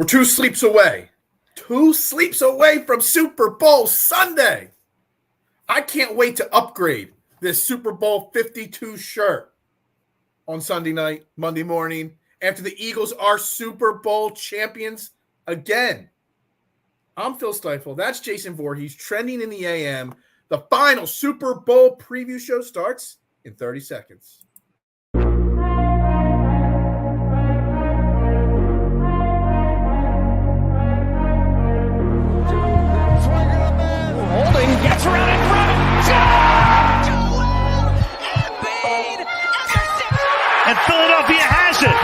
We're 2 sleeps away. 2 sleeps away from Super Bowl Sunday. I can't wait to upgrade this Super Bowl 52 shirt on Sunday night, Monday morning, after the Eagles are Super Bowl champions again. I'm Phil Stiefel. That's Jason Vorhees, trending in the AM. The final Super Bowl preview show starts in 30 seconds. Gets around in front. Joel Embiid and Philadelphia has it.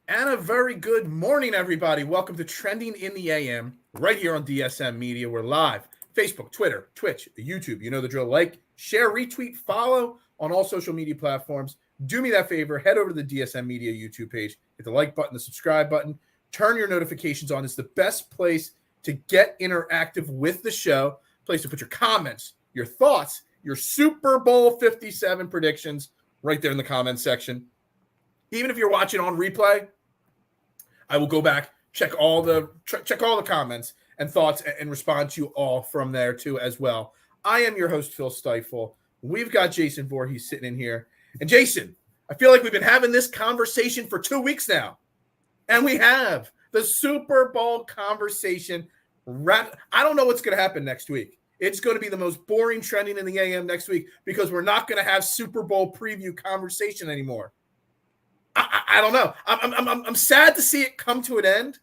And a very good morning, everybody. Welcome to Trending in the AM, right here on DSM Media. We're live. Facebook, Twitter, Twitch, YouTube. You know the drill. Like, share, retweet, follow on all social media platforms. Do me that favor. Head over to the DSM Media YouTube page. Hit the like button, the subscribe button. Turn your notifications on. It's the best place to get interactive with the show. Place to put your comments, your thoughts, your Super Bowl 57 predictions right there in the comments section. Even if you're watching on replay, I will go back, check all the comments and thoughts and respond to you all from there too as well. I am your host, Phil Stiefel. We've got Jason Vorhees sitting in here. And Jason, I feel like we've been having this conversation for 2 weeks now. And we have the Super Bowl conversation. I don't know what's going to happen next week. It's going to be the most boring trending in the AM next week because we're not going to have Super Bowl preview conversation anymore. I don't know. I'm sad to see it come to an end,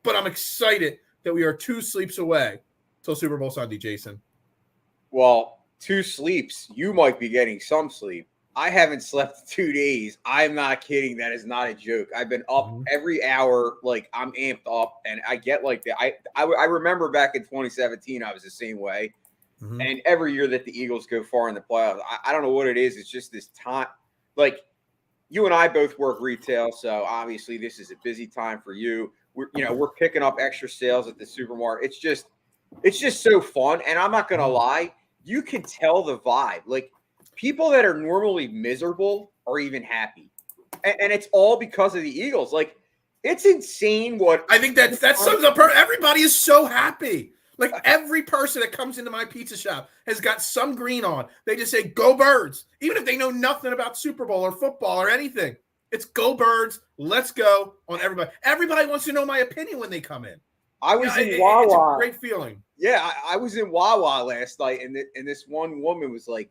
but I'm excited that we are 2 sleeps away till Super Bowl Sunday, Jason. Well, 2 sleeps. You might be getting some sleep. I haven't slept 2 days. I'm not kidding. That is not a joke. I've been up every hour. Like, I'm amped up, and I get like that. I remember back in 2017, I was the same way. And every year that the Eagles go far in the playoffs, I don't know what it is. It's just this time. Like, you and I both work retail, so obviously this is a busy time for you. We're picking up extra sales at the supermarket. It's just so fun. And I'm not gonna lie, you can tell the vibe. Like, people that are normally miserable are even happy, and it's all because of the Eagles. Like, it's insane what I think that sums up. Everybody is so happy. Like, every person that comes into my pizza shop has got some green on. They just say, "Go Birds," even if they know nothing about Super Bowl or football or anything. It's "Go Birds, let's go" on everybody. Everybody wants to know my opinion when they come in. I was in Wawa. It's a great feeling. Yeah, I was in Wawa last night, and this one woman was like,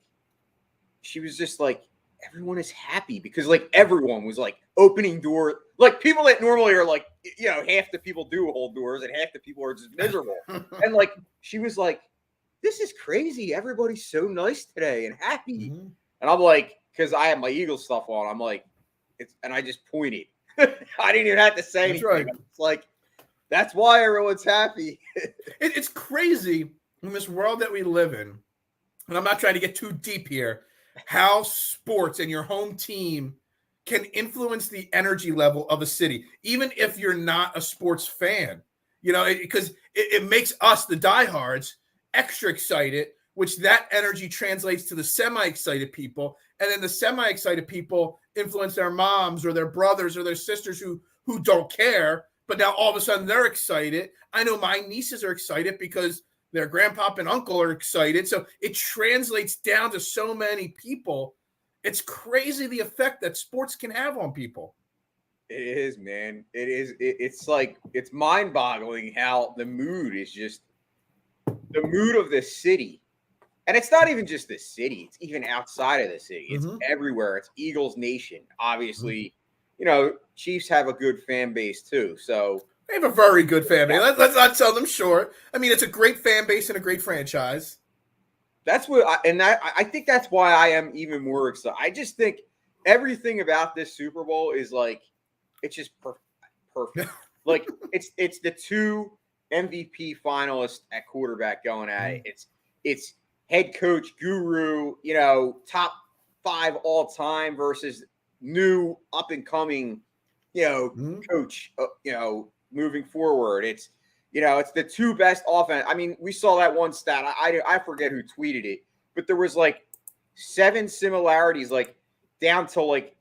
she was just like, everyone is happy because, like, everyone was like opening doors. Like, people that normally are like, half the people do hold doors and half the people are just miserable. And like, she was like, this is crazy. Everybody's so nice today and happy. And I'm like, because I have my Eagles stuff on, I'm like, and I just pointed. I didn't even have to say anything. Right. It's like, that's why everyone's happy. It's crazy in this world that we live in, and I'm not trying to get too deep here, how sports and your home team can influence the energy level of a city, even if you're not a sports fan. Because it makes us, the diehards, extra excited, which that energy translates to the semi-excited people, and then the semi-excited people influence their moms or their brothers or their sisters who don't care. But now all of a sudden they're excited. I know my nieces are excited because their grandpop and uncle are excited. So it translates down to so many people. It's crazy the effect that sports can have on people. It is, man. It is. It's like, it's mind-boggling how the mood is just the mood of the city. And it's not even just the city. It's even outside of the city. It's everywhere. It's Eagles Nation. Obviously, Chiefs have a good fan base too. So they have a very good fan base. Let's not sell them short. I mean, it's a great fan base and a great franchise. That's what I think that's why I am even more excited. I just think everything about this Super Bowl is like, it's just perfect. Like, it's the 2 MVP finalists at quarterback going at it. It's head coach guru, top 5 all time versus new up and coming, coach, moving forward. It's, it's the two best offense. I mean, we saw that one stat. I forget who tweeted it, but there was like 7 similarities, like down to like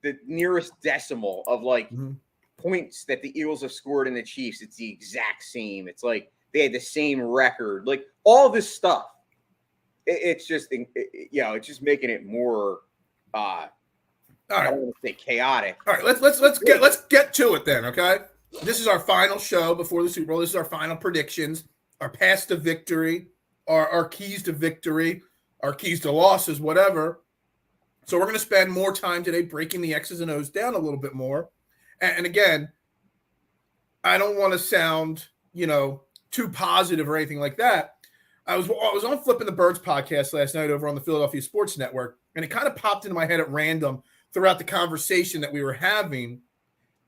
the nearest decimal of like points that the Eagles have scored in the Chiefs. It's the exact same. It's like they had the same record, like all this stuff. It's just, it's just making it more, I don't want to say chaotic. All right, let's get to it then, okay? This is our final show before the Super Bowl. This is our final predictions, our paths to victory, our keys to victory, our keys to losses, whatever. So we're going to spend more time today breaking the X's and O's down a little bit more. And again, I don't want to sound, too positive or anything like that. I was on Flipping the Birds podcast last night over on the Philadelphia Sports Network, and it kind of popped into my head at random throughout the conversation that we were having.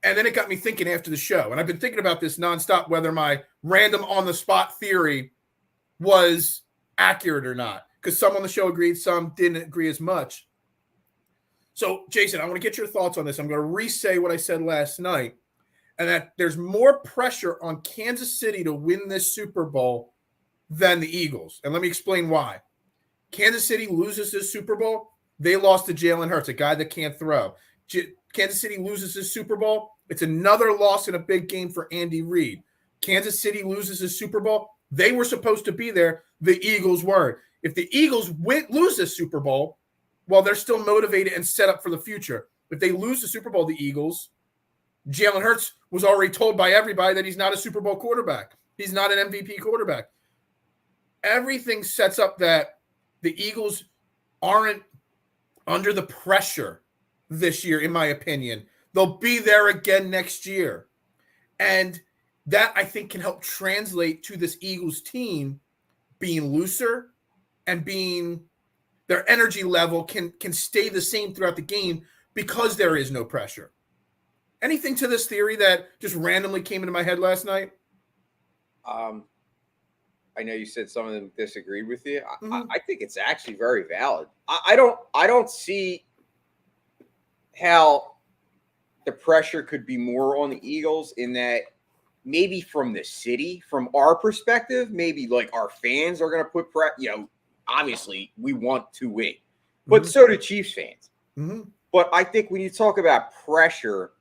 And then it got me thinking after the show. And I've been thinking about this nonstop, whether my random on-the-spot theory was accurate or not, because some on the show agreed, some didn't agree as much. So, Jason, I want to get your thoughts on this. I'm going to re-say what I said last night, and that there's more pressure on Kansas City to win this Super Bowl than the Eagles. And let me explain why. Kansas City loses this Super Bowl. They lost to Jalen Hurts, a guy that can't throw. Kansas City loses this Super Bowl. It's another loss in a big game for Andy Reid. Kansas City loses this Super Bowl. They were supposed to be there. The Eagles weren't. If the Eagles lose this Super Bowl, well, they're still motivated and set up for the future. If they lose the Super Bowl, the Eagles, Jalen Hurts was already told by everybody that he's not a Super Bowl quarterback. He's not an MVP quarterback. Everything sets up that the Eagles aren't under the pressure this year, in my opinion. They'll be there again next year. And that, I think, can help translate to this Eagles team being looser and being their energy level can stay the same throughout the game because there is no pressure. Anything to this theory that just randomly came into my head last night? I know you said some of them disagreed with you. I think it's actually very valid. I don't see how the pressure could be more on the Eagles in that maybe from the city, from our perspective, maybe like our fans are going to put obviously we want to win, but so do Chiefs fans. But I think when you talk about pressure,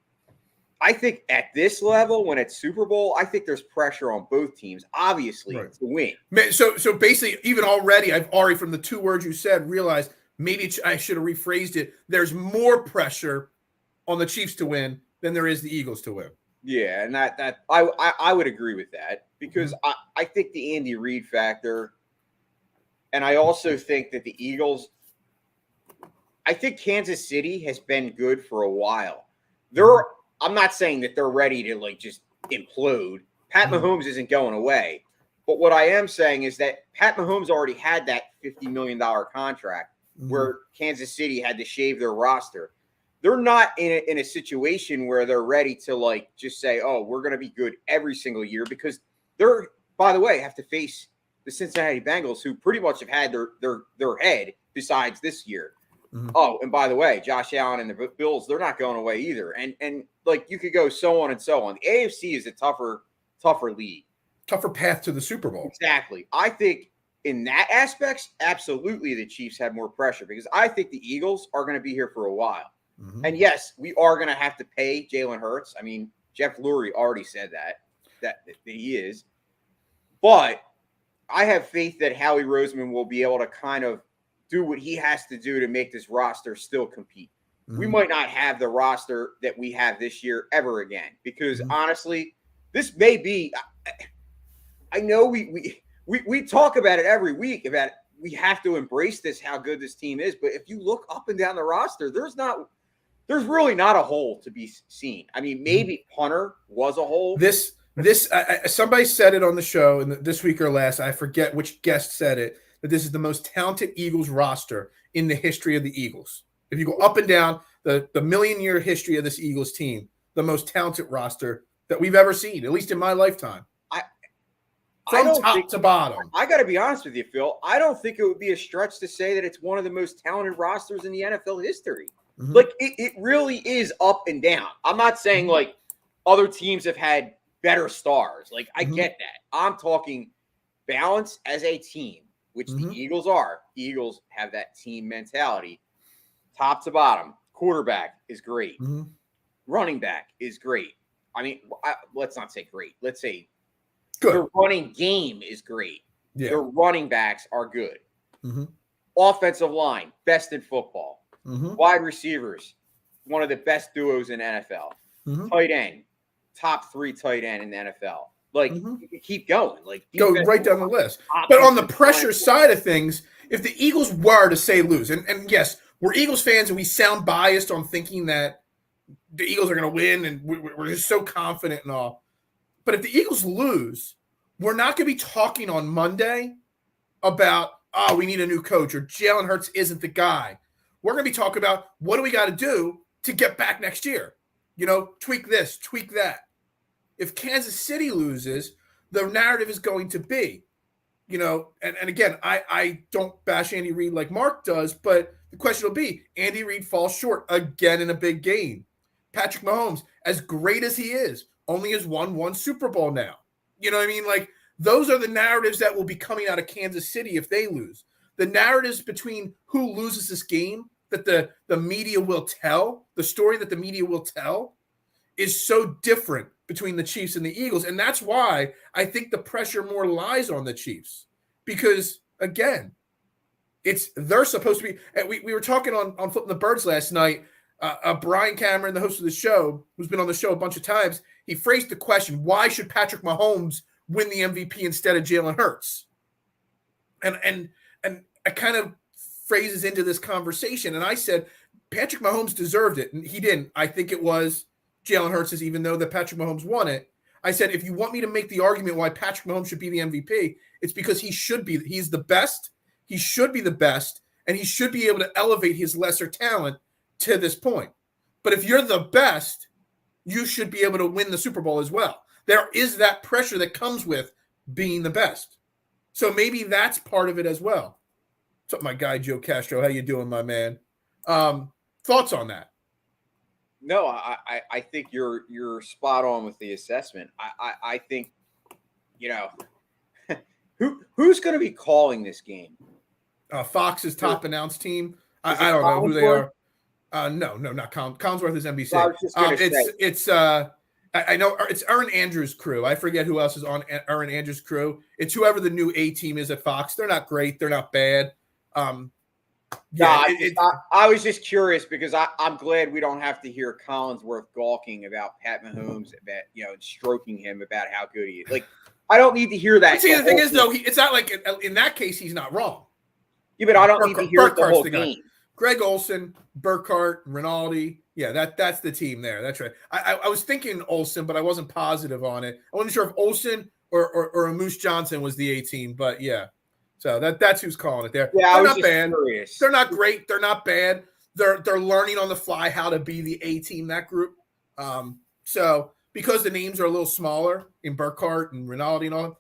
I think at this level, when it's Super Bowl, I think there's pressure on both teams, obviously, to win. So basically, even already, I've already, from the 2 words you said, realized maybe I should have rephrased it. There's more pressure on the Chiefs to win than there is the Eagles to win. Yeah, and that I would agree with that because I think the Andy Reid factor, and I also think that the Eagles, I think Kansas City has been good for a while. I'm not saying that they're ready to like just implode. Pat Mahomes isn't going away. But what I am saying is that Pat Mahomes already had that $50 million contract where Kansas City had to shave their roster. They're not in a situation where they're ready to like just say, oh, we're going to be good every single year because they're, by the way, have to face the Cincinnati Bengals, who pretty much have had their head besides this year. Oh, and by the way, Josh Allen and the Bills, they're not going away either. And like you could go so on and so on. The AFC is a tougher league. Tougher path to the Super Bowl. Exactly. I think in that aspect, absolutely the Chiefs have more pressure because I think the Eagles are going to be here for a while. And yes, we are going to have to pay Jalen Hurts. I mean, Jeff Lurie already said that he is. But I have faith that Howie Roseman will be able to kind of do what he has to do to make this roster still compete. We might not have the roster that we have this year ever again because honestly, this may be. I know we talk about it every week about we have to embrace this how good this team is, but if you look up and down the roster, there's really not a hole to be seen. I mean, maybe punter was a hole. Somebody said it on the show and this week or last. I forget which guest said it. That this is the most talented Eagles roster in the history of the Eagles. If you go up and down the million-year history of this Eagles team, the most talented roster that we've ever seen, at least in my lifetime. From top to bottom. I got to be honest with you, Phil. I don't think it would be a stretch to say that it's one of the most talented rosters in the NFL history. Like, it really is up and down. I'm not saying, like, other teams have had better stars. Like, I get that. I'm talking balance as a team, which the Eagles are. Eagles have that team mentality, top to bottom. Quarterback is great. Running back is great. I mean, let's not say great. Let's say good. The running game is great. Yeah. The running backs are good. Offensive line, best in football. Wide receivers, one of the best duos in NFL. Tight end, top 3 tight end in the NFL. Like, you can keep going. Like, go right down the list. But on the pressure side of things, if the Eagles were to say lose, and yes, we're Eagles fans and we sound biased on thinking that the Eagles are going to win and we're just so confident and all. But if the Eagles lose, we're not going to be talking on Monday about, oh, we need a new coach or Jalen Hurts isn't the guy. We're going to be talking about what do we got to do to get back next year? You know, tweak this, tweak that. If Kansas City loses, the narrative is going to be, you know, and again, I don't bash Andy Reid like Mark does, but the question will be, Andy Reid falls short again in a big game. Patrick Mahomes, as great as he is, only has won 1 Super Bowl now. You know what I mean? Like, those are the narratives that will be coming out of Kansas City if they lose. The narratives between who loses this game that the media will tell, the story that the media will tell, is so different between the Chiefs and the Eagles. And that's why I think the pressure more lies on the Chiefs. Because, again, they're supposed to be – we were talking on Flipping the Birds last night. Brian Cameron, the host of the show, who's been on the show a bunch of times, he phrased the question, why should Patrick Mahomes win the MVP instead of Jalen Hurts? And I kind of phrases into this conversation. And I said, Patrick Mahomes deserved it. And he didn't. I think it was Jalen Hurts, even though that Patrick Mahomes won it. I said, if you want me to make the argument why Patrick Mahomes should be the MVP, it's because he should be. He's the best. He should be the best. And he should be able to elevate his lesser talent to this point. But if you're the best, you should be able to win the Super Bowl as well. There is that pressure that comes with being the best. So maybe that's part of it as well. What's up, my guy, Joe Castro? How you doing, my man? Thoughts on that? No, I think you're spot on with the assessment. I think, you know, who's going to be calling this game? Fox's top announced team. I don't know who they are. No, not Collinsworth is NBC. I know it's Erin Andrews' crew. I forget who else is on Erin Andrews' crew. It's whoever the new A team is at Fox. They're not great. They're not bad. I was just curious because I'm glad we don't have to hear Collinsworth gawking about Pat Mahomes, about, you know, stroking him about how good he is. Like, I don't need to hear that. But see, the thing is, though, it's not like in that case he's not wrong. Yeah, but I don't need to hear the whole game. Greg Olsen, Burkhardt, Rinaldi. Yeah, that's the team there. That's right. I was thinking Olsen, but I wasn't positive on it. I wasn't sure if Olsen or Moose Johnson was the A team, but yeah. So that's who's calling it there. Yeah, they're not bad. Curious. They're not great. They're not bad. They're learning on the fly how to be the A team, that group. So because the names are a little smaller in Burkhardt and Rinaldi and all,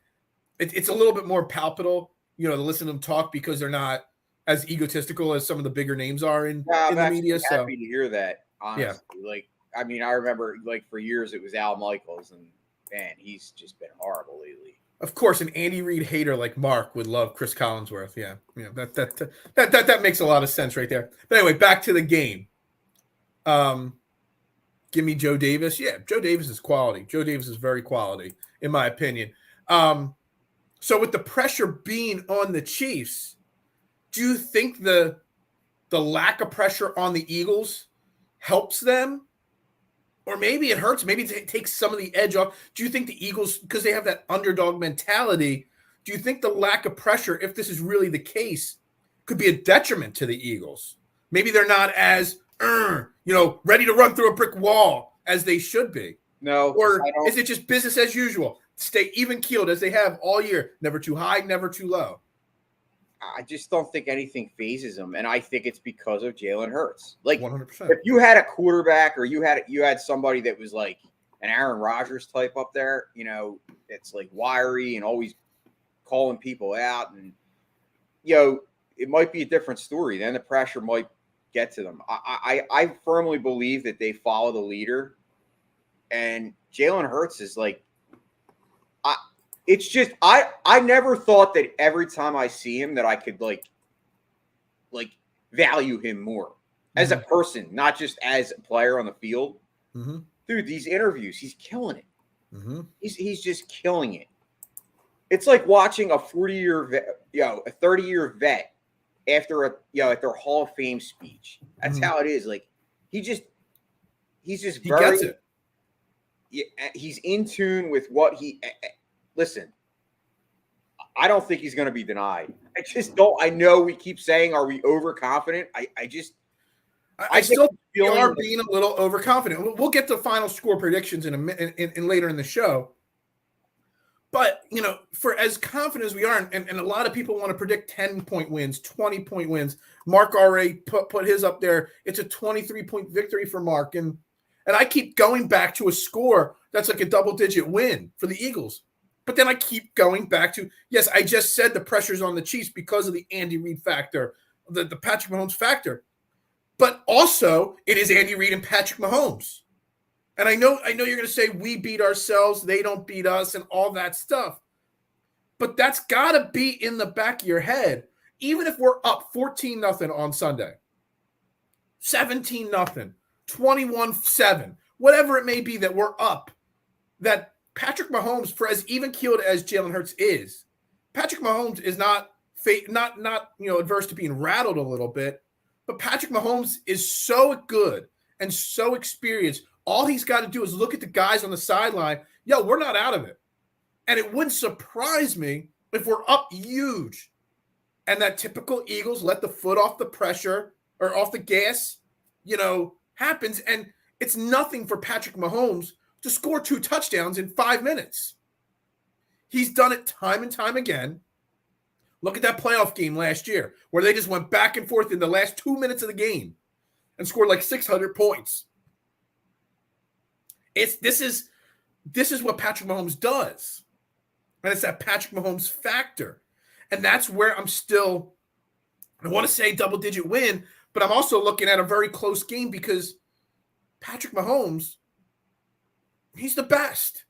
it's a little bit more palpable, you know, to listen to them talk because they're not as egotistical as some of the bigger names are in the media. I'm happy to hear that, honestly. Yeah. Like, I mean, I remember, like, for years it was Al Michaels, and, man, he's just been horrible lately. Of course, an Andy Reid hater like Mark would love Chris Collinsworth. Yeah, that makes a lot of sense right there. But anyway, back to the game. Give me Joe Davis. Yeah, Joe Davis is quality. Joe Davis is very quality, in my opinion. So with the pressure being on the Chiefs, do you think the lack of pressure on the Eagles helps them? Or maybe it hurts. Maybe it takes some of the edge off. Do you think the Eagles, because they have that underdog mentality, do you think the lack of pressure, if this is really the case, could be a detriment to the Eagles? Maybe they're not as, ready to run through a brick wall as they should be. No. Or is it just business as usual? Stay even-keeled as they have all year. Never too high, never too low. I just don't think anything phases them, and I think it's because of Jalen Hurts. Like, 100%. If you had a quarterback or you had somebody that was like an Aaron Rodgers type up there, you know, it's like wiry and always calling people out, and, you know, it might be a different story. Then the pressure might get to them. I firmly believe that they follow the leader, and Jalen Hurts is like it's just I never thought that every time I see him that I could like value him more as a person, not just as a player on the field. Dude, these interviews, he's killing it. He's just killing it. It's like watching a 40-year vet, a 30-year vet after at their Hall of Fame speech. That's how it is. Like he's just He very gets it. Yeah, he's in tune with what he listen. I don't think he's going to be denied. I just don't. I know we keep saying, are we overconfident? I still think we are being a little overconfident. We'll get to final score predictions in later in the show. But, for as confident as we are, and a lot of people want to predict 10-point wins, 20-point wins. Mark already put his up there. It's a 23-point victory for Mark. And I keep going back to a score that's like a double-digit win for the Eagles. But then I keep going back to, yes, I just said the pressure's on the Chiefs because of the Andy Reid factor, the Patrick Mahomes factor. But also, it is Andy Reid and Patrick Mahomes. And I know you're going to say we beat ourselves, they don't beat us, and all that stuff. But that's got to be in the back of your head. Even if we're up 14-0 on Sunday, 17-0, 21-7, whatever it may be that we're up, that Patrick Mahomes, for as even-keeled as Jalen Hurts is, Patrick Mahomes is not adverse to being rattled a little bit. But Patrick Mahomes is so good and so experienced. All he's got to do is look at the guys on the sideline. Yo, we're not out of it. And it wouldn't surprise me if we're up huge. And that typical Eagles let the foot off the pressure or off the gas, happens. And it's nothing for Patrick Mahomes to score 2 touchdowns in 5 minutes. He's done it time and time again. Look at that playoff game last year where they just went back and forth in the last 2 minutes of the game and scored like 600 points. This is what Patrick Mahomes does. And it's that Patrick Mahomes factor. And that's where I want to say double-digit win, but I'm also looking at a very close game because Patrick Mahomes, he's the best.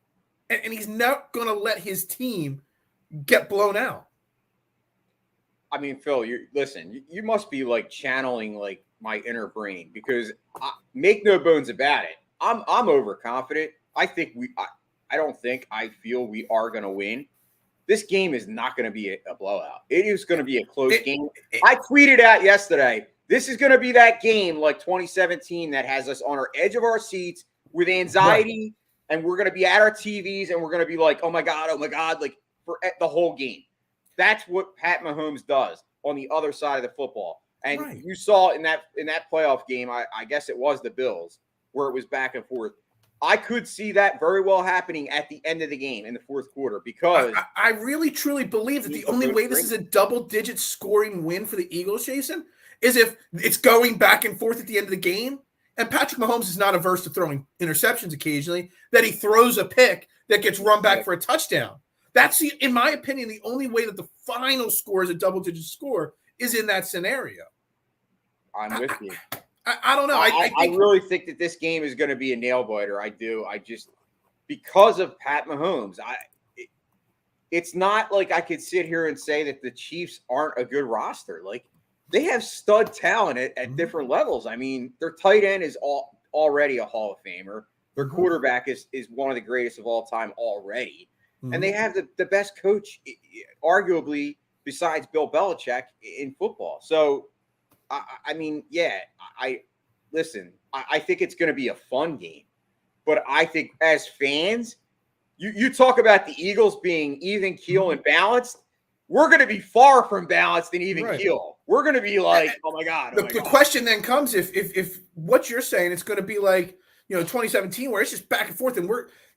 And he's not going to let his team get blown out. I mean, Phil, you must be like channeling like my inner brain because make no bones about it. I'm overconfident. I feel we are going to win. This game is not going to be a blowout. It is going to be a close game. I tweeted out yesterday, this is going to be that game like 2017 that has us on our edge of our seats with anxiety, and we're going to be at our TVs, and we're going to be like, oh my God, like for the whole game. That's what Pat Mahomes does on the other side of the football. And you saw in that playoff game, I guess it was the Bills, where it was back and forth. I could see that very well happening at the end of the game in the fourth quarter because I really, truly believe that the only way this is a double-digit scoring win for the Eagles, Jason, is if it's going back and forth at the end of the game, and Patrick Mahomes is not averse to throwing interceptions occasionally, that he throws a pick that gets run back for a touchdown. That's, in my opinion, the only way that the final score is a double-digit score is in that scenario. I'm with you. I don't know. I really think that this game is going to be a nail-biter. I do. Because of Pat Mahomes, it's not like I could sit here and say that the Chiefs aren't a good roster. Like, they have stud talent at different levels. I mean, their tight end is already a Hall of Famer. Their quarterback is one of the greatest of all time already. And they have the best coach, arguably, besides Bill Belichick in football. So, I mean, I think it's going to be a fun game. But I think as fans, you talk about the Eagles being even keel and balanced. We're going to be far from balanced and even keel. We're going to be like, oh my God. The question then comes if what you're saying, it's going to be like, 2017, where it's just back and forth, and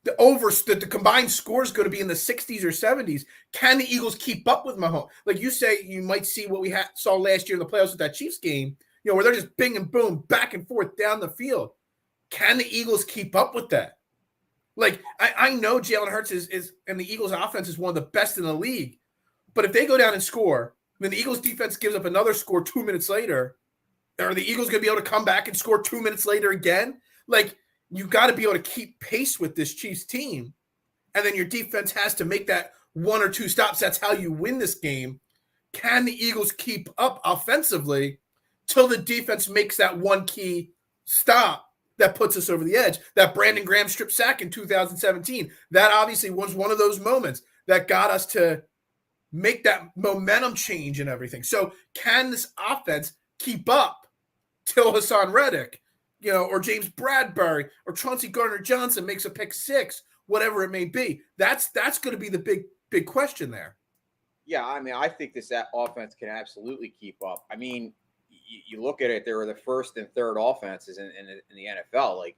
the combined score is going to be in the 60s or 70s. Can the Eagles keep up with Mahomes? Like you say, you might see what we saw last year in the playoffs with that Chiefs game, where they're just bing and boom, back and forth down the field. Can the Eagles keep up with that? Like, I know Jalen Hurts is and the Eagles offense is one of the best in the league, but if they go down and score, then the Eagles defense gives up another score 2 minutes later, are the Eagles going to be able to come back and score 2 minutes later again? Like, you got to be able to keep pace with this Chiefs team, and then your defense has to make that one or two stops. That's how you win this game. Can the Eagles keep up offensively till the defense makes that one key stop that puts us over the edge? That Brandon Graham strip sack in 2017, that obviously was one of those moments that got us to make that momentum change and everything. So can this offense keep up till Hassan Reddick, or James Bradbury or Chauncey Gardner-Johnson makes a pick six, whatever it may be? That's going to be the big question there. Yeah, I mean, I think that offense can absolutely keep up. I mean, you look at it, they were the first and third offenses in the NFL. Like,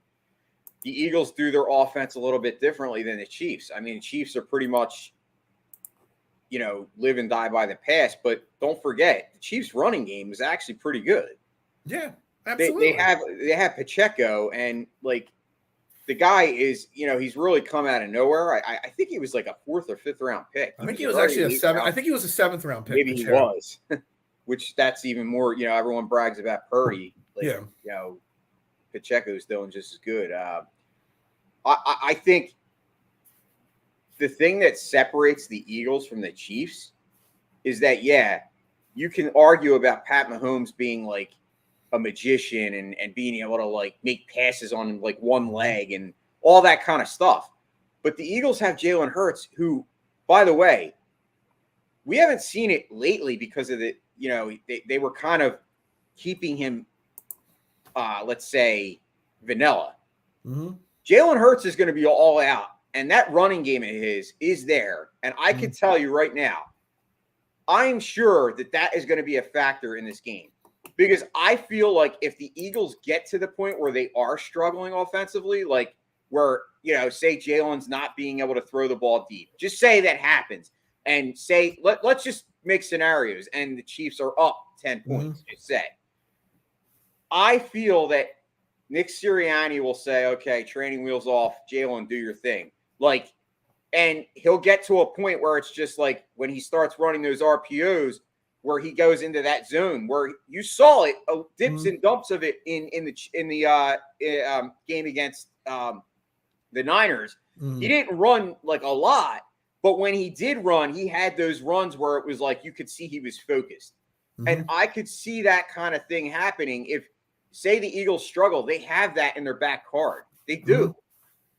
the Eagles do their offense a little bit differently than the Chiefs. I mean, the Chiefs are pretty much, live and die by the pass. But don't forget, the Chiefs' running game is actually pretty good. Yeah, absolutely. They have Pacheco, and like, the guy is, he's really come out of nowhere. I think he was like a 4th or 5th round pick. I think he was actually a 7th. I think he was a 7th round pick. Maybe he was, which that's even more. Everyone brags about Purdy. Like, Pacheco's doing just as good. I think the thing that separates the Eagles from the Chiefs is that, you can argue about Pat Mahomes being like a magician and being able to like make passes on like one leg and all that kind of stuff. But the Eagles have Jalen Hurts, who, by the way, we haven't seen it lately because of the, they were kind of keeping him, let's say, vanilla. Mm-hmm. Jalen Hurts is going to be all out, and that running game of his is there. And I can tell you right now, I'm sure that is going to be a factor in this game. Because I feel like if the Eagles get to the point where they are struggling offensively, like where, say Jalen's not being able to throw the ball deep, just say that happens, and say, let's just make scenarios, and the Chiefs are up 10 points, just say. I feel that Nick Sirianni will say, okay, training wheels off, Jalen, do your thing. Like, and he'll get to a point where it's just like when he starts running those RPOs, where he goes into that zone where you saw it, dips and dumps of it in the game against the Niners. He didn't run like a lot, but when he did run, he had those runs where it was like you could see he was focused. And I could see that kind of thing happening if, say, the Eagles struggle. They have that in their back card. They do.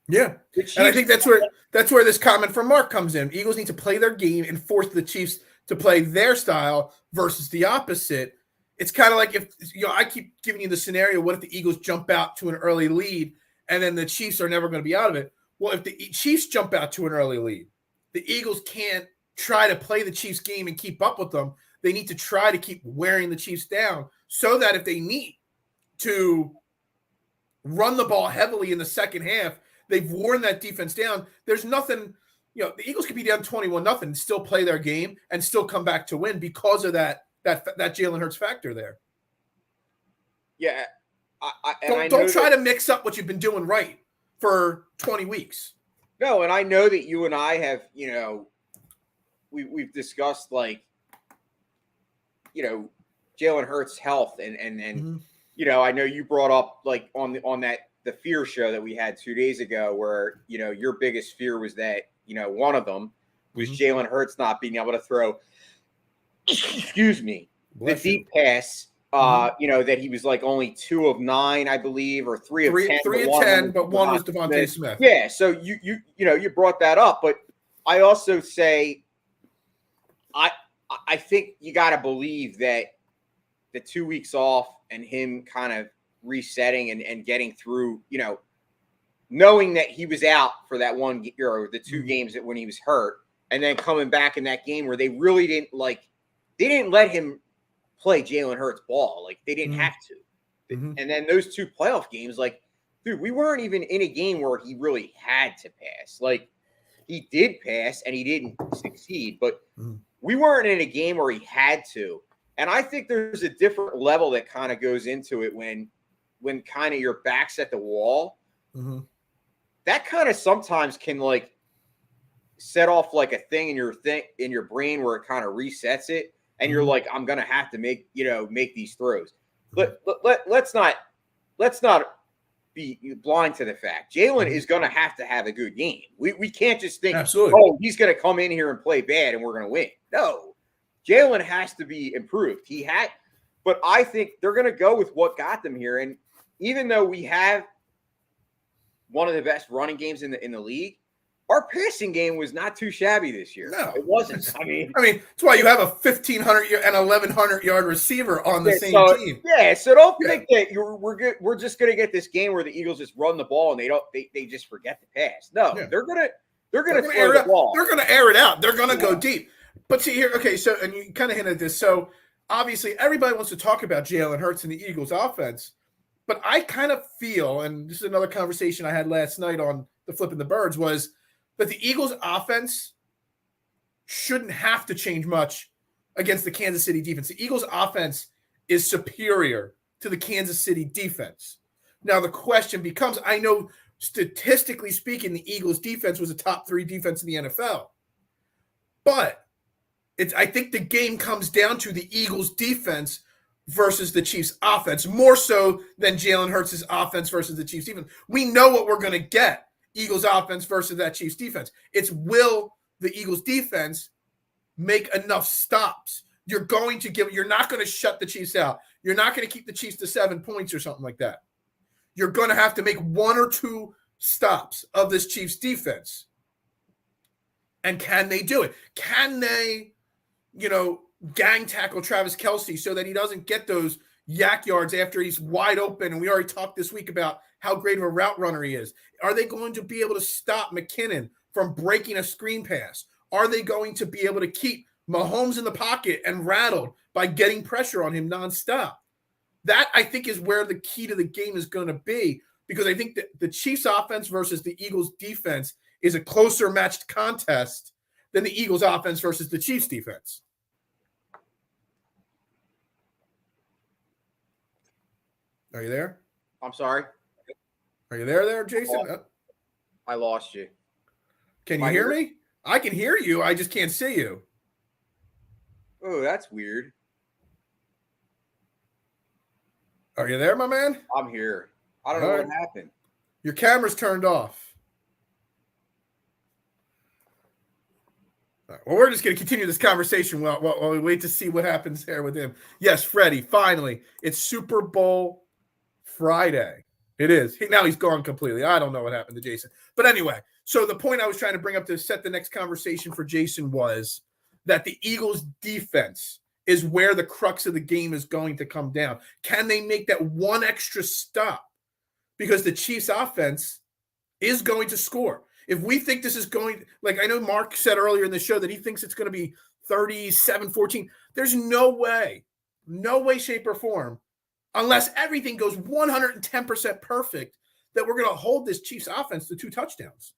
Yeah, and I think that's where this comment from Mark comes in. Eagles need to play their game and force the Chiefs to play their style versus the opposite. It's kind of like if I keep giving you the scenario, what if the Eagles jump out to an early lead and then the Chiefs are never going to be out of it? Well, if the Chiefs jump out to an early lead, the Eagles can't try to play the Chiefs game and keep up with them. They need to try to keep wearing the Chiefs down so that if they need to run the ball heavily in the second half, they've worn that defense down. There's nothing. The Eagles could be down 21-0 and still play their game and still come back to win because of that Jalen Hurts factor there. Yeah, don't try to mix up what you've been doing right for 20 weeks. No, and I know that you and I have, we've discussed like, Jalen Hurts' health and I know you brought up like on the fear show that we had 2 days ago where your biggest fear was that. One of them was Jalen Hurts not being able to throw, the deep pass, that he was like only 2 of 9, I believe, or 3 of 10. 3 of 10, but one was Devontae Smith. Yeah, so you brought that up, but I also say I think you got to believe that the 2 weeks off and him kind of resetting and getting through, knowing that he was out for that one or the 2 games that when he was hurt, and then coming back in that game where they really didn't let him play Jalen Hurts ball. Like they didn't have to. And then those 2 playoff games, like, dude, we weren't even in a game where he really had to pass. Like he did pass and he didn't succeed, but we weren't in a game where he had to. And I think there's a different level that kind of goes into it when kind of your back's at the wall. That kind of sometimes can like set off like a thing in your brain where it kind of resets it, and you're like, I'm gonna have to make these throws. Let's not be blind to the fact. Jalen is going to have a good game. We can't just think, Absolutely. oh, he's going to come in here and play bad and we're going to win. No, Jalen has to be improved. But I think they're going to go with what got them here. And even though we have one of the best running games in the league, our passing game was not too shabby this year. No, it wasn't. I mean, that's why you have a 1,500 and 1,100 yard receiver on the same team. Yeah, so don't think that we're good. We're just going to get this game where the Eagles just run the ball and they just forget the pass. No, they're gonna throw the ball. They're gonna air it out. They're gonna go deep. But see here, okay. So and you kind of hinted at this. So obviously everybody wants to talk about Jalen Hurts and the Eagles offense, but I kind of feel, and this is another conversation I had last night on the Flipping the Birds, was that the Eagles offense shouldn't have to change much against the Kansas City defense. The Eagles offense is superior to the Kansas City defense. Now the question becomes, I know statistically speaking, the Eagles defense was a top 3 defense in the NFL, but I think the game comes down to the Eagles defense versus the Chiefs offense, more so than Jalen Hurts' offense versus the Chiefs defense. We know what we're going to get. Eagles offense versus that Chiefs defense. It's will the Eagles defense make enough stops? You're not going to shut the Chiefs out. You're not going to keep the Chiefs to 7 points or something like that. You're going to have to make 1 or 2 stops of this Chiefs defense. And can they do it? Can they, gang tackle Travis Kelce so that he doesn't get those yak yards after he's wide open? And we already talked this week about how great of a route runner he is. Are they going to be able to stop McKinnon from breaking a screen pass? Are they going to be able to keep Mahomes in the pocket and rattled by getting pressure on him nonstop? That, I think, is where the key to the game is going to be, because I think that the Chiefs offense versus the Eagles defense is a closer matched contest than the Eagles offense versus the Chiefs defense. Are you there? I'm sorry. Are you there, Jason? I lost you. Can you hear me? I can hear you. I just can't see you. Oh, that's weird. Are you there, my man? I'm here. I don't know what happened. Your camera's turned off. All right, well, we're just going to continue this conversation while we wait to see what happens there with him. Yes, Freddie, finally. It's Super Bowl Friday. It is. Now he's gone completely. I don't know what happened to Jason. But anyway, so the point I was trying to bring up to set the next conversation for Jason was that the Eagles' defense is where the crux of the game is going to come down. Can they make that one extra stop? Because the Chiefs' offense is going to score. If we think this is going, like I know Mark said earlier in the show that he thinks it's going to be 37-14, there's no way, shape, or form, unless everything goes 110% perfect, that we're going to hold this Chiefs offense to 2 touchdowns.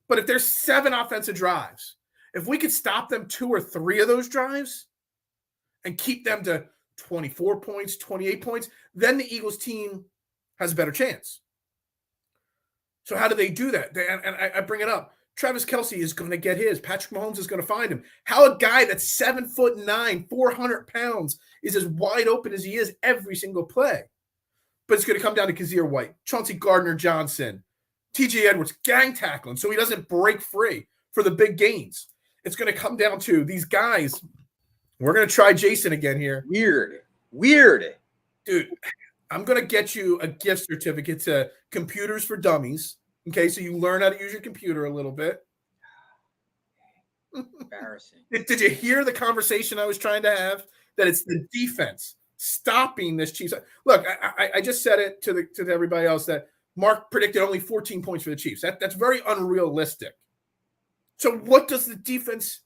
But if there's 7 offensive drives, if we could stop them 2 or 3 of those drives and keep them to 24 points, 28 points, then the Eagles team has a better chance. So how do they do that? And I bring it up. Travis Kelce is going to get his. Patrick Mahomes is going to find him. How a guy that's 7'9", 400 pounds is as wide open as he is every single play. But it's going to come down to Kazir White, Chauncey Gardner-Johnson, TJ Edwards, gang tackling so he doesn't break free for the big gains. It's going to come down to these guys. We're going to try Jason again here. Weird. Dude, I'm going to get you a gift certificate to Computers for Dummies. Okay, so you learn how to use your computer a little bit. Embarrassing. Did you hear the conversation I was trying to have? That it's the defense stopping this Chiefs. Look, I just said it to everybody else that Mark predicted only 14 points for the Chiefs. That's very unrealistic. So what does the defense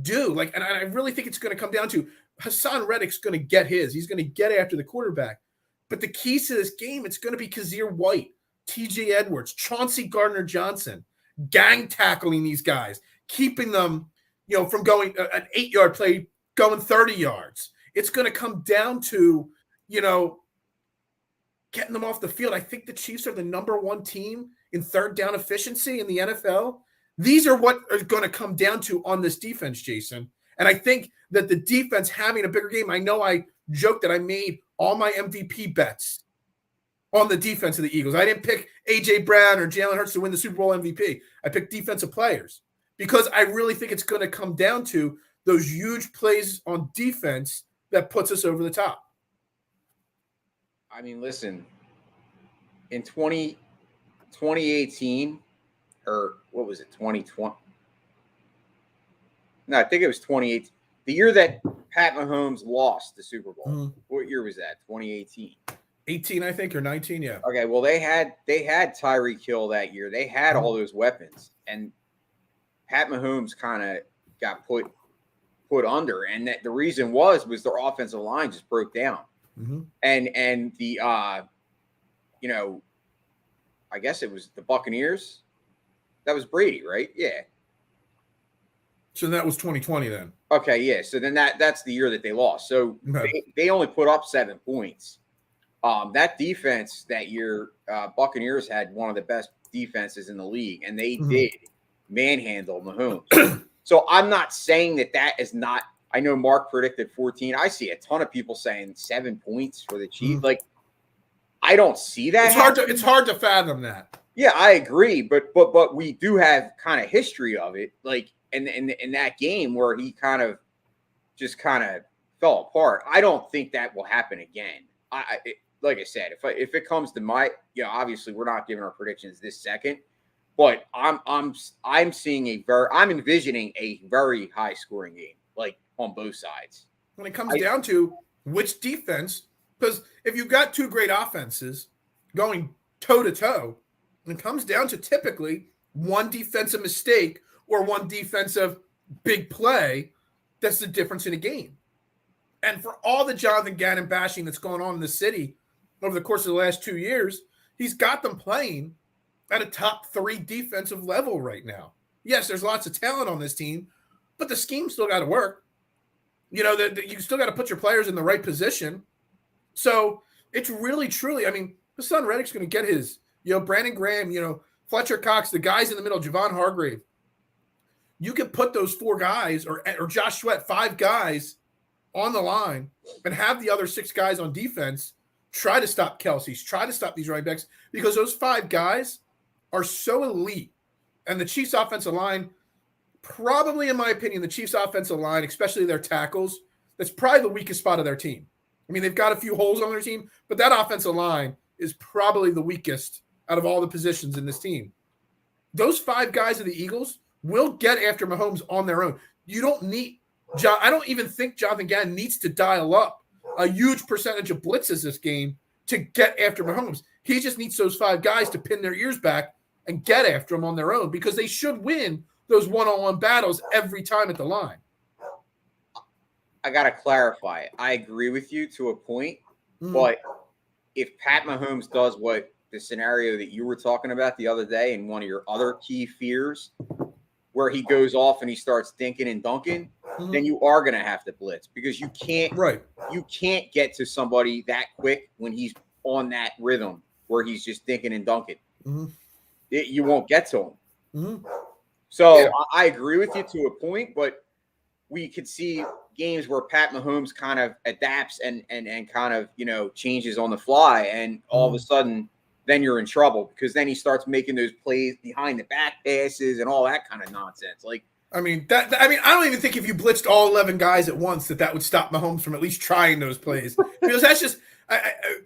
do? And I really think it's going to come down to Hassan Reddick's going to get his. He's going to get after the quarterback. But the keys to this game, it's going to be Kazir White, TJ Edwards, Chauncey Gardner-Johnson, gang tackling these guys, keeping them, from going an 8-yard play, going 30 yards. It's going to come down to, getting them off the field. I think the Chiefs are the number 1 team in third down efficiency in the NFL. These are what are going to come down to on this defense, Jason. And I think that the defense having a bigger game, I know I joked that I made all my MVP bets on the defense of the Eagles. I didn't pick A.J. Brown or Jalen Hurts to win the Super Bowl MVP. I picked defensive players because I really think it's going to come down to those huge plays on defense that puts us over the top. I mean, listen, in 2018, or what was it, 2020? No, I think it was 2018. The year that Pat Mahomes lost the Super Bowl. Mm-hmm. What year was that? 2018. 18, I think, or 19, yeah. Okay, well, they had Tyreek Hill that year. They had all those weapons, and Pat Mahomes kind of got put under, and that the reason was their offensive line just broke down. Mm-hmm. And the I guess it was the Buccaneers. That was Brady, right? Yeah. So that was 2020 then. Okay, yeah. So then that's the year that they lost. So they only put up 7 points. That defense that year, Buccaneers had one of the best defenses in the league, and they did manhandle Mahomes. So I'm not saying that is not. I know Mark predicted 14. I see a ton of people saying 7 points for the Chiefs. Like, I don't see that. It's hard to fathom that. Yeah, I agree, but we do have kind of history of it, like in that game where he kind of fell apart. I don't think that will happen again. Like I said, if it comes to obviously we're not giving our predictions this second, but I'm envisioning a very high scoring game, like on both sides. When it comes down to which defense, because if you've got two great offenses going toe to toe, it comes down to typically one defensive mistake or one defensive big play. That's the difference in a game. And for all the Jonathan Gannon bashing that's going on in the city over the course of the last 2 years, he's got them playing at a top 3 defensive level right now. Yes, there's lots of talent on this team, but the scheme still got to work. You still got to put your players in the right position. So it's really, truly, I mean, Hassan Reddick's going to get his, Brandon Graham, Fletcher Cox, the guys in the middle, Javon Hargrave. You could put those 4 guys or Josh Sweat, 5 guys on the line and have the other 6 guys on defense try to stop Kelsey's, try to stop these running backs, because those 5 guys are so elite. And the Chiefs offensive line, probably in my opinion, the Chiefs offensive line, especially their tackles, that's probably the weakest spot of their team. I mean, they've got a few holes on their team, but that offensive line is probably the weakest out of all the positions in this team. Those 5 guys of the Eagles will get after Mahomes on their own. You don't need I don't even think Jonathan Gannon needs to dial up a huge percentage of blitzes this game to get after Mahomes. He just needs those 5 guys to pin their ears back and get after him on their own, because they should win those one-on-one battles every time at the line. I got to clarify. I agree with you to a point, but if Pat Mahomes does what the scenario that you were talking about the other day and one of your other key fears, where he goes off and he starts dinking and dunking, then you are going to have to blitz, because you can't get to somebody that quick when he's on that rhythm where he's just dinking and dunking. You won't get to him. So I agree with you to a point, but we could see games where Pat Mahomes kind of adapts and kind of, changes on the fly, and all of a sudden then you're in trouble, because then he starts making those plays behind the back passes and all that kind of nonsense. Like, I don't even think if you blitzed all 11 guys at once that would stop Mahomes from at least trying those plays, because that's just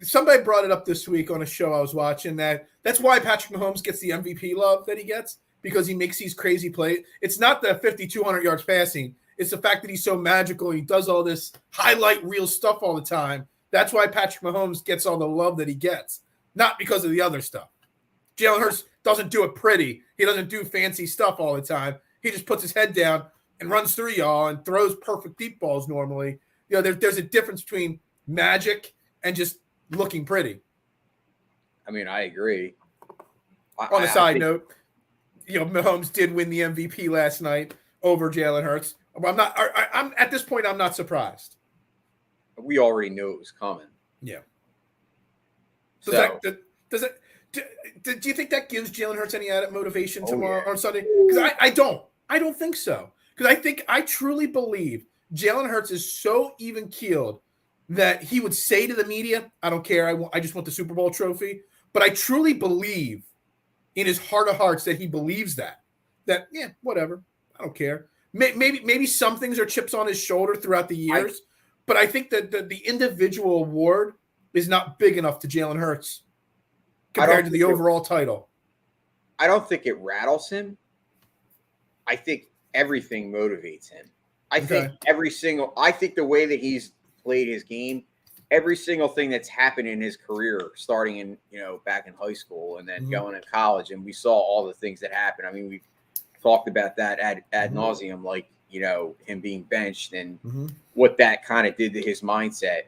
somebody brought it up this week on a show I was watching, that's why Patrick Mahomes gets the MVP love that he gets, because he makes these crazy plays. It's not the 5,200 yards passing. It's the fact that he's so magical. He does all this highlight reel stuff all the time. That's why Patrick Mahomes gets all the love that he gets, not because of the other stuff. Jalen Hurts doesn't do it pretty. He doesn't do fancy stuff all the time. He just puts his head down and runs through y'all and throws perfect deep balls normally. There's a difference between magic and just looking pretty. I mean, I agree. On a side note, Mahomes did win the MVP last night over Jalen Hurts. I'm at this point, I'm not surprised. We already knew it was coming. Yeah. So, do you think that gives Jalen Hurts any added motivation tomorrow on Sunday? Because I don't think so. Because I truly believe Jalen Hurts is so even keeled that he would say to the media, I don't care, I just want the Super Bowl trophy. But I truly believe in his heart of hearts that he believes that, yeah, whatever, I don't care. Maybe some things are chips on his shoulder throughout the years, but I think that the individual award is not big enough to Jalen Hurts compared to the overall title. I don't think it rattles him. I think everything motivates him. I think the way that he's played his game, every single thing that's happened in his career, starting in, back in high school and then going to college, and we saw all the things that happened. I mean, we've talked about that ad nauseum, like, him being benched and what that kind of did to his mindset.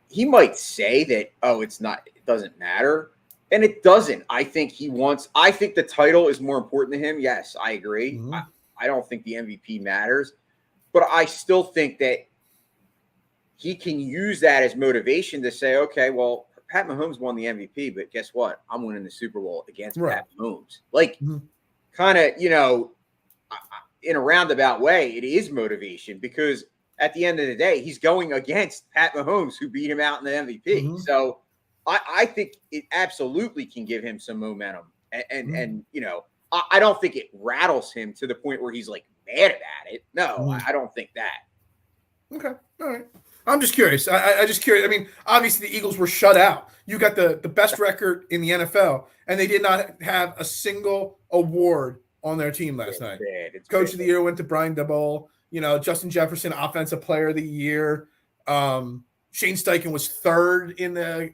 He might say that, it doesn't matter. And it doesn't. I think the title is more important to him. Yes, I agree. I don't think the MVP matters, but I still think that he can use that as motivation to say, okay, well, Pat Mahomes won the MVP, but guess what? I'm winning the Super Bowl against Pat Mahomes. Like, kind of, in a roundabout way, it is motivation, because at the end of the day, he's going against Pat Mahomes, who beat him out in the MVP. So I think it absolutely can give him some momentum. And I don't think it rattles him to the point where he's like mad about it. No, I don't think that. Okay. All right. I'm just curious. I just curious. I mean, obviously the Eagles were shut out. You got the best record in the NFL, and they did not have a single award on their team last night. Coach of the Year went to Brian Daboll. Justin Jefferson, Offensive Player of the Year. Shane Steichen was third in the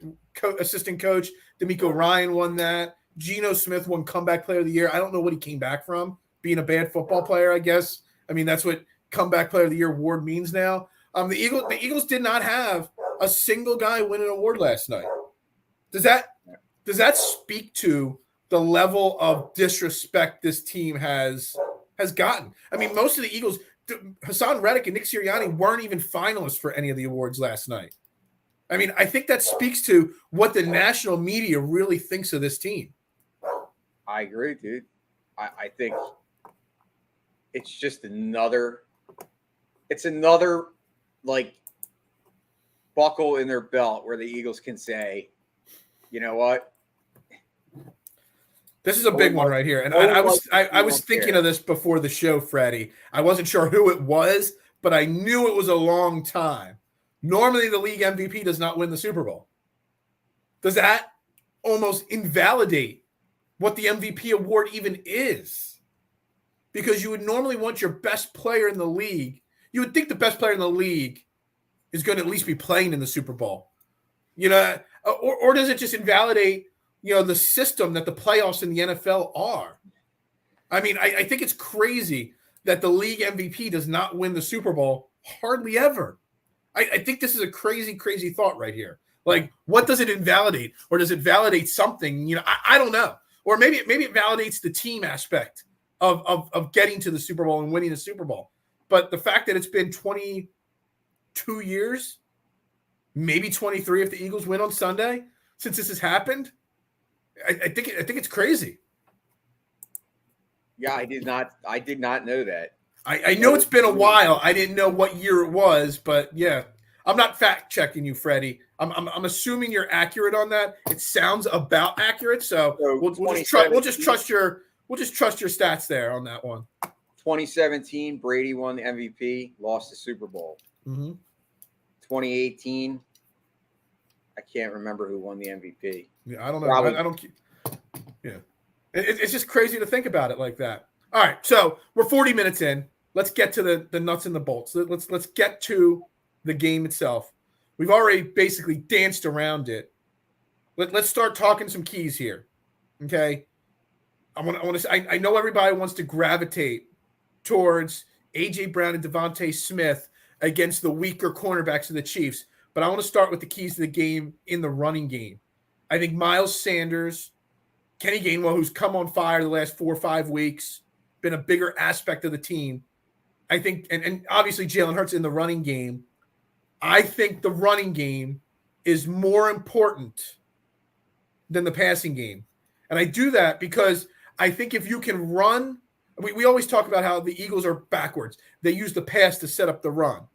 assistant coach. D'Amico Ryan won that. Geno Smith won Comeback Player of the Year. I don't know what he came back from, being a bad football player, I guess. I mean, that's what Comeback Player of the Year award means now. The Eagles did not have a single guy win an award last night. Does that speak to the level of disrespect this team has gotten? I mean, most of the Eagles, Hassan Reddick and Nick Sirianni, weren't even finalists for any of the awards last night. I mean, I think that speaks to what the national media really thinks of this team. I agree, dude. I think it's just another like buckle in their belt where the Eagles can say, you know what? This is a big one right here. And I was thinking of this before the show, Freddie. I wasn't sure who it was, but I knew it was a long time. Normally the league MVP does not win the Super Bowl. Does that almost invalidate what the MVP award even is? Because you would normally want your best player in the league. You would think the best player in the league is going to at least be playing in the Super Bowl. Or does it just invalidate, the system that the playoffs in the NFL are? I mean, I think it's crazy that the league MVP does not win the Super Bowl hardly ever. I think this is a crazy, crazy thought right here. Like, what does it invalidate? Or does it validate something? I don't know. Or maybe it validates the team aspect of getting to the Super Bowl and winning the Super Bowl. But the fact that it's been 22 years, maybe 23 if the Eagles win on Sunday, since this has happened, I think it's crazy. Yeah, I did not know that. I know it's been a while. I didn't know what year it was, but yeah, I'm not fact checking you, Freddie. I'm assuming you're accurate on that. It sounds about accurate, so we'll just trust your stats there on that one. 2017, Brady won the MVP, lost the Super Bowl. 2018, I can't remember who won the MVP. Yeah, I don't know. I don't. Yeah, it's just crazy to think about it like that. All right, so we're 40 minutes in. Let's get to the nuts and the bolts. Let's get to the game itself. We've already basically danced around it. Let's start talking some keys here. Okay, I know everybody wants to gravitate towards A.J. Brown and Devontae Smith against the weaker cornerbacks of the Chiefs, but I want to start with the keys to the game in the running game. I think Miles Sanders, Kenny Gainwell, who's come on fire the last 4 or 5 weeks, been a bigger aspect of the team. I think, and obviously Jalen Hurts in the running game. I think the running game is more important than the passing game. And I do that because I think if you can run, we always talk about how the Eagles are backwards. They use the pass to set up the run.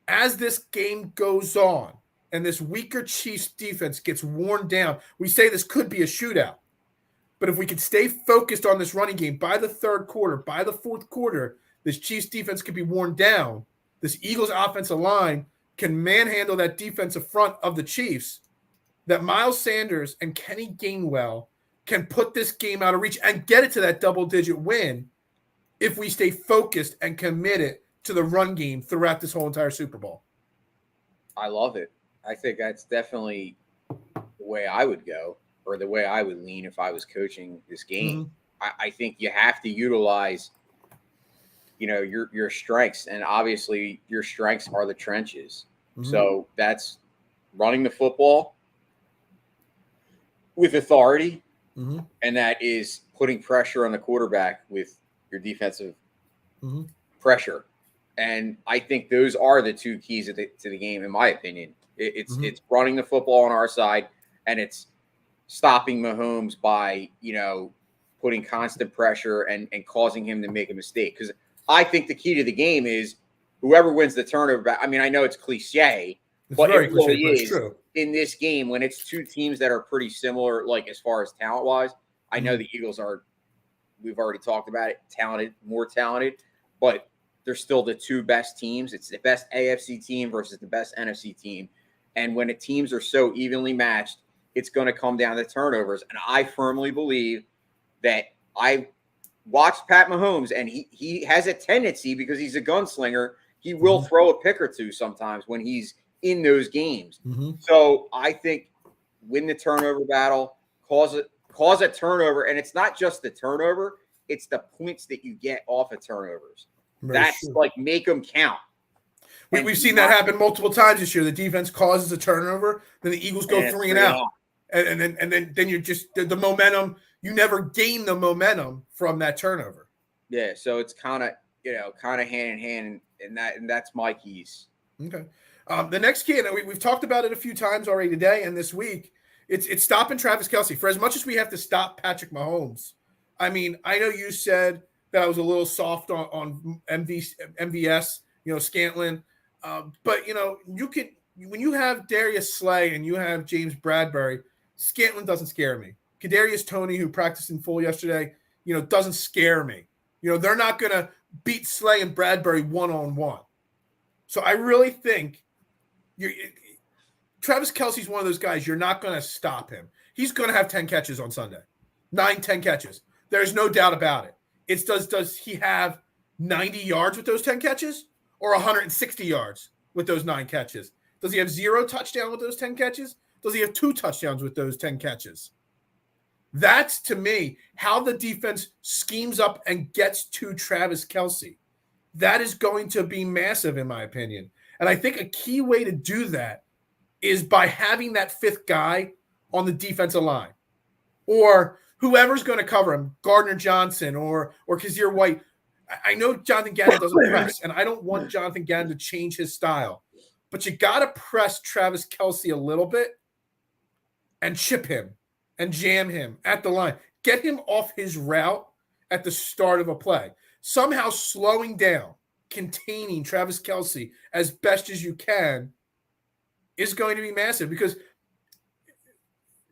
as this game goes on and this weaker Chiefs defense gets worn down, we say this could be a shootout. But if we could stay focused on this running game by the third quarter, by the fourth quarter, this Chiefs defense could be worn down. This Eagles offensive line can manhandle that defensive front of the Chiefs, that Miles Sanders and Kenny Gainwell can put this game out of reach and get it to that double-digit win if we stay focused and committed to the run game throughout this whole entire Super Bowl. I love it. I think that's definitely the way I would go, or the way I would lean if I was coaching this game. I think you have to utilize, your strengths, and obviously your strengths are the trenches. So that's running the football with authority, and that is putting pressure on the quarterback with your defensive pressure. And I think those are the two keys to the game, in my opinion. It's running the football on our side, and it's stopping Mahomes by, putting constant pressure and causing him to make a mistake. Because I think the key to the game is whoever wins the turnover. I mean, I know it's cliche, but it really is true in this game when it's two teams that are pretty similar, like as far as talent-wise. I know the Eagles are, we've already talked about it, more talented, but they're still the two best teams. It's the best AFC team versus the best NFC team. And when the teams are so evenly matched, it's going to come down to turnovers. And I firmly believe that I watched Pat Mahomes, and he has a tendency, because he's a gunslinger, he will throw a pick or two sometimes when he's in those games. So I think win the turnover battle, cause a turnover. And it's not just the turnover, it's the points that you get off of turnovers. That's like, make them count. We've seen that happen multiple times this year. The defense causes a turnover, then the Eagles go 3 and out. And then you're just the momentum. You never gain the momentum from that turnover. Yeah, so it's kind of hand in hand, and that's my keys. Okay. The next key, and we've talked about it a few times already today and this week, it's stopping Travis Kelce. For as much as we have to stop Patrick Mahomes, I mean, I know you said that I was a little soft on MVS, Scantlin, but you can, when you have Darius Slay and you have James Bradbury, Scantlin doesn't scare me. Kadarius Toney, who practiced in full yesterday, doesn't scare me. They're not going to beat Slay and Bradbury one-on-one. So I really think Travis Kelce's one of those guys, you're not going to stop him. He's going to have 10 catches on Sunday, 9-10 catches. There's no doubt about it. It's does he have 90 yards with those 10 catches or 160 yards with those 9 catches? Does he have 0 touchdown with those 10 catches? Does he have 2 touchdowns with those 10 catches? That's, to me, how the defense schemes up and gets to Travis Kelce. That is going to be massive, in my opinion. And I think a key way to do that is by having that 5th guy on the defensive line, or whoever's going to cover him, Gardner Johnson or Kazir White. I know Jonathan Gannon doesn't press, and I don't want Jonathan Gannon to change his style, but you got to press Travis Kelce a little bit and chip him and jam him at the line. Get him off his route at the start of a play. Somehow slowing down, containing Travis Kelce as best as you can is going to be massive, because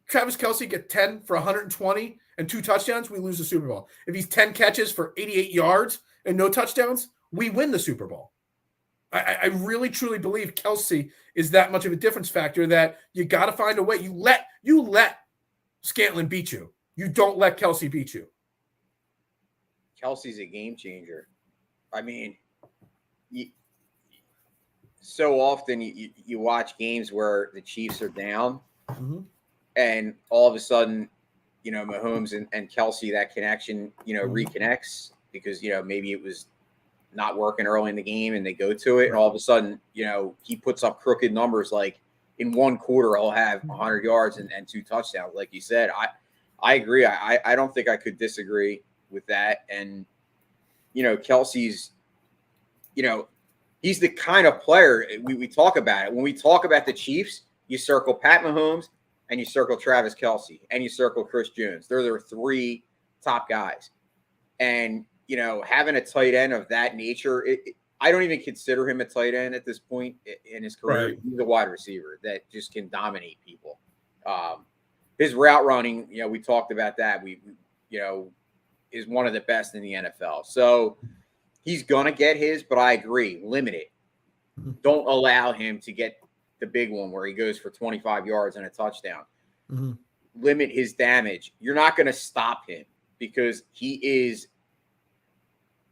Travis Kelce get 10 for 120 and 2 touchdowns, we lose the Super Bowl. If he's 10 catches for 88 yards and no touchdowns, we win the Super Bowl. I really, truly believe Kelce is that much of a difference factor that you got to find a way. You let Scantlin beat you. You don't let Kelce beat you. Kelce's a game changer. I mean, so often you watch games where the Chiefs are down, and all of a sudden, Mahomes and Kelce, that connection, reconnects because, maybe it was not working early in the game and they go to it. And all of a sudden, he puts up crooked numbers. Like in one quarter, I'll have 100 yards and 2 touchdowns. Like you said, I agree. I don't think I could disagree with that. And, Kelce's, he's the kind of player we talk about it. When we talk about the Chiefs, you circle Pat Mahomes and you circle Travis Kelce and you circle Chris Jones. They're their 3 top guys. And, having a tight end of that nature, I don't even consider him a tight end at this point in his career. Right. He's a wide receiver that just can dominate people. His route running, we talked about that. We is one of the best in the NFL. So he's gonna get his, but I agree, limit it. Don't allow him to get the big one where he goes for 25 yards and a touchdown. Mm-hmm. Limit his damage. You're not going to stop him because he is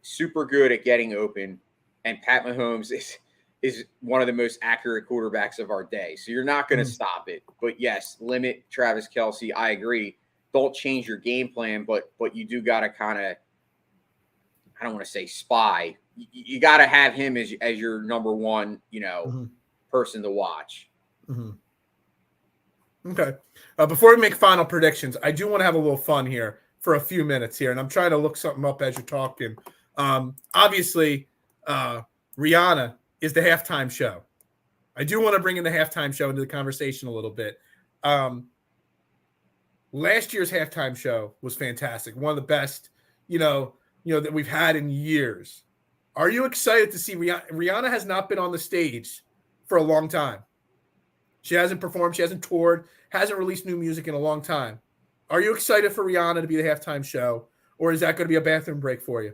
super good at getting open, and Pat Mahomes is one of the most accurate quarterbacks of our day. So you're not going to stop it. But yes, limit Travis Kelce. I agree. Don't change your game plan, but you do got to kind of, I don't want to say spy. You got to have him as your number one, person to watch. Mm-hmm. Okay. Before we make final predictions, I do want to have a little fun here for a few minutes here, and I'm trying to look something up as you're talking. Obviously, Rihanna is the halftime show. I do want to bring in the halftime show into the conversation a little bit. Last year's halftime show was fantastic. One of the best, that we've had in years. Are you excited to see Rihanna? Rihanna has not been on the stage for a long time. She hasn't performed. She hasn't toured, hasn't released new music in a long time. Are you excited for Rihanna to be the halftime show, or is that going to be a bathroom break for you?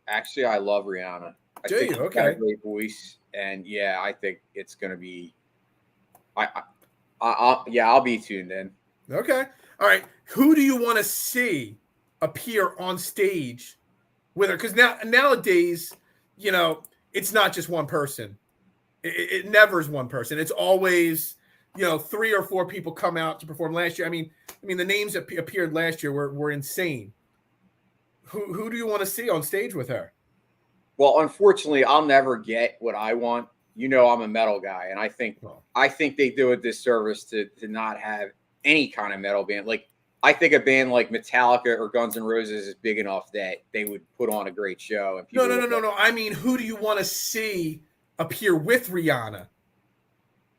Actually, I love Rihanna. I think she's got a great voice, and I think it's going to be. I'll be tuned in. Okay, all right. Who do you want to see appear on stage with her? Because nowadays, it's not just one person. It never is one person. It's always, 3 or 4 people come out to perform. Last year, I mean, the names that appeared last year were insane. Who do you want to see on stage with her? Well, unfortunately, I'll never get what I want. I'm a metal guy, and I think they do a disservice to not have any kind of metal band. Like, I think a band like Metallica or Guns N' Roses is big enough that they would put on a great show. And No. I mean, who do you want to see appear with Rihanna?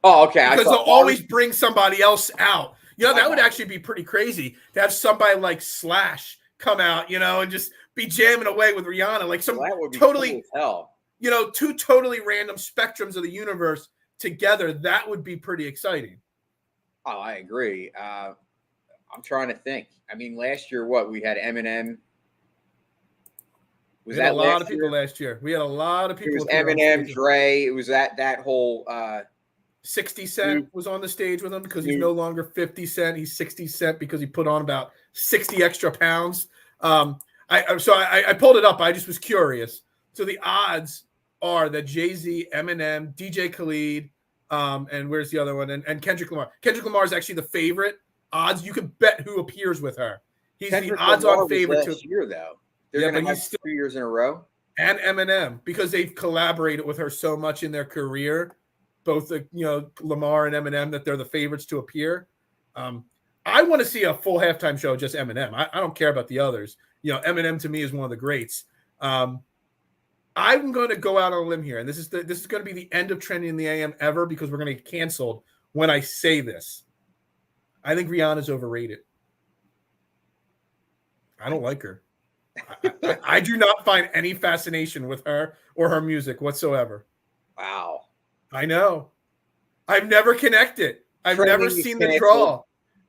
Oh, okay. Because they'll always bring somebody else out. That would actually be pretty crazy to have somebody like Slash come out, and just be jamming away with Rihanna, like some totally, cool as hell. 2 totally random spectrums of the universe together. That would be pretty exciting. Oh, I agree. I'm trying to think. I mean, last year, we had Eminem. We had a lot of people last year. We had a lot of people. It was Eminem, Dre. It was that whole 60 Cent was on the stage with him because he's no longer 50 Cent. He's 60 Cent because he put on about 60 extra pounds. I pulled it up. I just was curious. So the odds are that Jay-Z, Eminem, DJ Khaled, and where's the other one? And Kendrick Lamar. Kendrick Lamar is actually the favorite. Odds, you could bet who appears with her. He's Kendrick the odds-on favorite last year, though. They're going to have 2 years in a row. And Eminem, because they've collaborated with her so much in their career, both Lamar and Eminem, that they're the favorites to appear. I want to see a full halftime show just Eminem. I don't care about the others. Eminem to me is one of the greats. I'm going to go out on a limb here, and this is going to be the end of Trending in the AM ever, because we're going to get canceled when I say this. I think Rihanna's overrated. I don't like her. I do not find any fascination with her or her music whatsoever. Wow. I know. I've never connected. I've never seen the draw.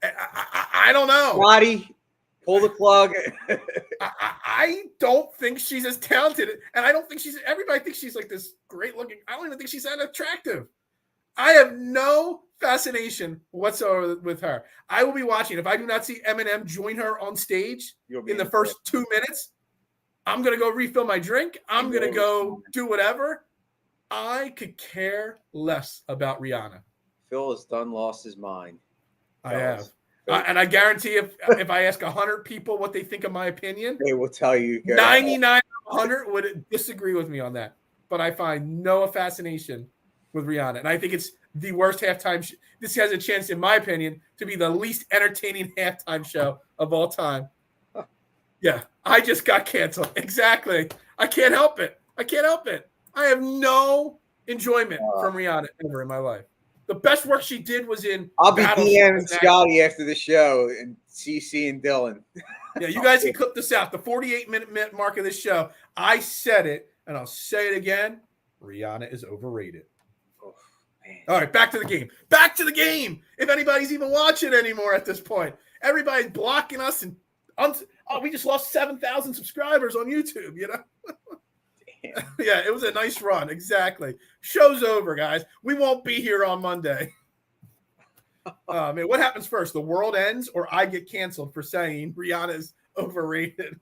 I don't know. Roddy, pull the plug. I don't think she's as talented. And I don't think everybody thinks she's like this great looking. I don't even think she's that attractive. I have no fascination whatsoever with her. I will be watching. If I do not see Eminem join her on stage in the first 2 minutes, I'm going to go refill my drink. I'm going to go do whatever. I could care less about Rihanna. Phil has lost his mind. I have. And I guarantee if I ask 100 people what they think of my opinion, they will tell you 99 out of 100 would disagree with me on that. But I find no fascination with Rihanna. And I think it's the worst halftime. This has a chance, in my opinion, to be the least entertaining halftime show of all time. Yeah, I just got canceled. Exactly. I can't help it. I have no enjoyment from Rihanna ever in my life. The best work she did was in. I'll be DMing Scotty after the show and CC and Dylan. Yeah, you guys can clip this out. The 48-minute mark of this show, I said it, and I'll say it again, Rihanna is overrated. Oh, man. All right, back to the game. Back to the game. If anybody's even watching anymore at this point, everybody's blocking us, and we just lost 7,000 subscribers on YouTube. Yeah, it was a nice run. Exactly. Show's over, guys. We won't be here on Monday. Man, what happens first? The world ends, or I get canceled for saying Rihanna's overrated?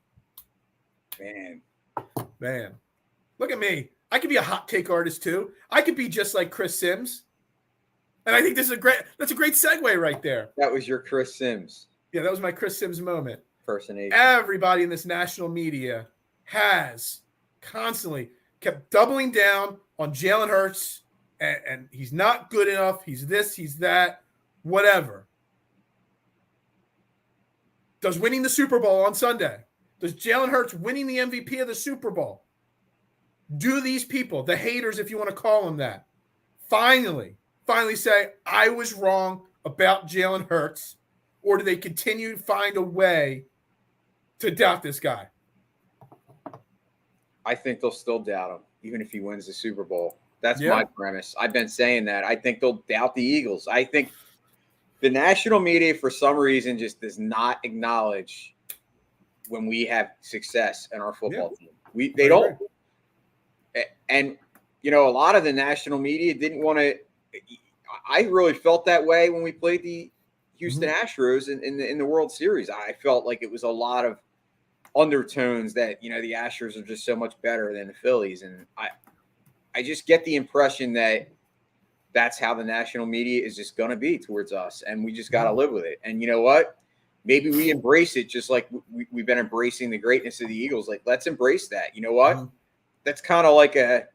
Man, look at me. I could be a hot take artist too. I could be just like Chris Sims. And I think that's a great segue right there. That was your Chris Sims. Yeah, that was my Chris Sims moment. Impersonation. Everybody in this national media has constantly kept doubling down on Jalen Hurts, and he's not good enough. He's this, he's that, whatever. Does winning the Super Bowl on Sunday, does Jalen Hurts winning the MVP of the Super Bowl, do these people, the haters, if you want to call them that, finally say, I was wrong about Jalen Hurts, or do they continue to find a way to doubt this guy? I think they'll still doubt him, even if he wins the Super Bowl. That's my premise. I've been saying that. I think they'll doubt the Eagles. I think the national media, for some reason, just does not acknowledge when we have success in our football team. They don't. And, a lot of the national media didn't want to – I really felt that way when we played the Houston Astros in the World Series. I felt like it was a lot of undertones that, the Astros are just so much better than the Phillies. And I just get the impression that that's how the national media is just going to be towards us. And we just got to live with it. And you know what? Maybe we embrace it just like we've been embracing the greatness of the Eagles. Like, let's embrace that. You know what? That's kind of like a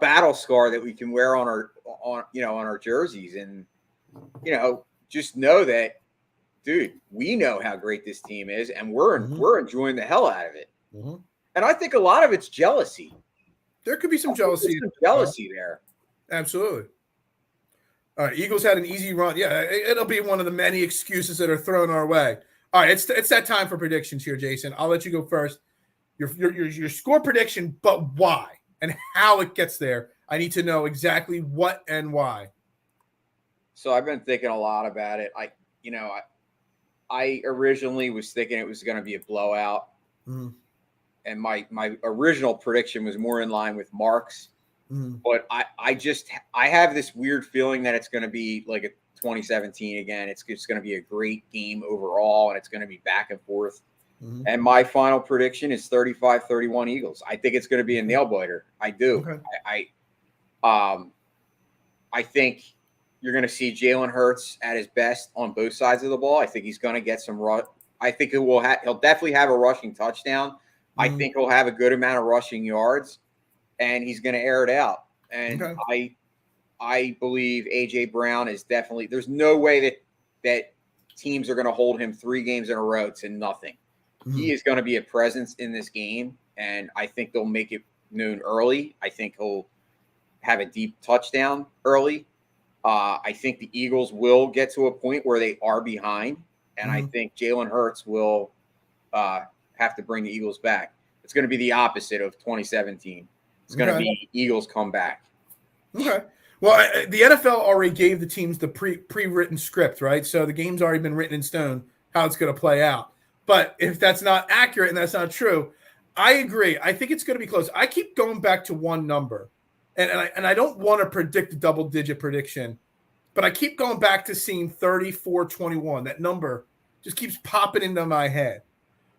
battle scar that we can wear on our jerseys. And, just know that, dude, we know how great this team is, and we're enjoying the hell out of it. And I think a lot of it's jealousy. There could be some jealousy. There. Absolutely. All right, Eagles had an easy run. Yeah, it'll be one of the many excuses that are thrown our way. All right, it's that time for predictions here, Jason. I'll let you go first. Your score prediction, but why and how it gets there. I need to know exactly what and why. So I've been thinking a lot about it. I originally was thinking it was going to be a blowout. And my original prediction was more in line with Mark's. But I have this weird feeling that it's going to be like a 2017 again. It's just going to be a great game overall, and it's going to be back and forth. And my final prediction is 35-31 Eagles. I think it's going to be a nail biter. I do. Okay. I think you're going to see Jalen Hurts at his best on both sides of the ball. I think he's going to get some rush. I think he'll definitely have a rushing touchdown. I think he'll have a good amount of rushing yards, and he's going to air it out. And I believe A.J. Brown is definitely – there's no way that teams are going to hold him 3 games in a row to nothing. He is going to be a presence in this game, and I think they'll make it known early. I think he'll have a deep touchdown early. I think the Eagles will get to a point where they are behind, and I think Jalen Hurts will have to bring the Eagles back. It's going to be the opposite of 2017. It's going to be Eagles come back. Okay. Well, the NFL already gave the teams the pre-written script, right? So the game's already been written in stone how it's going to play out. But if that's not accurate and that's not true, I agree. I think it's going to be close. I keep going back to one number, and I don't want to predict a double-digit prediction, but I keep going back to seeing 34-21. That number just keeps popping into my head.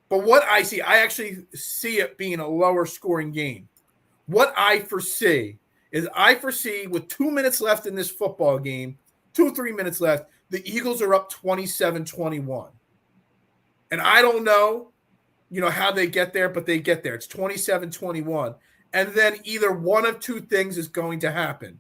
But what I see, I actually see it being a lower-scoring game. What I foresee is with 2 minutes left in this football game, 2 or 3 minutes left, the Eagles are up 27-21. And I don't know, how they get there, but they get there. It's 27-21. And then either one of two things is going to happen.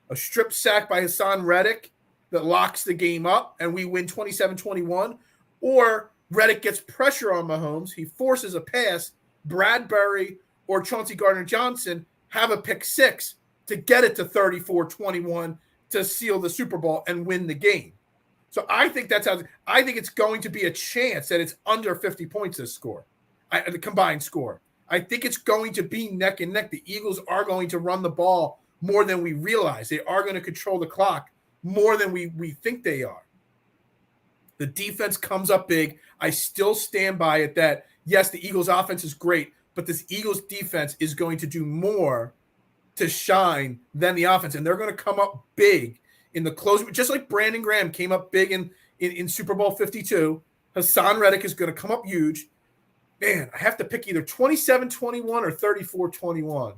A strip sack by Hassan Reddick that locks the game up and we win 27-21. Or Reddick gets pressure on Mahomes. He forces a pass. Bradbury or Chauncey Gardner-Johnson have a pick six to get it to 34-21 to seal the Super Bowl and win the game. So I think I think it's going to be a chance that it's under 50 points this score, the combined score. I think it's going to be neck and neck. The Eagles are going to run the ball more than we realize. They are going to control the clock more than we think they are. The defense comes up big. I still stand by it that, yes, the Eagles offense is great, but this Eagles defense is going to do more to shine than the offense. And they're going to come up big in the close, just like Brandon Graham came up big in Super Bowl 52. Hassan Reddick is going to come up huge. Man, I have to pick either 27-21 or 34-21.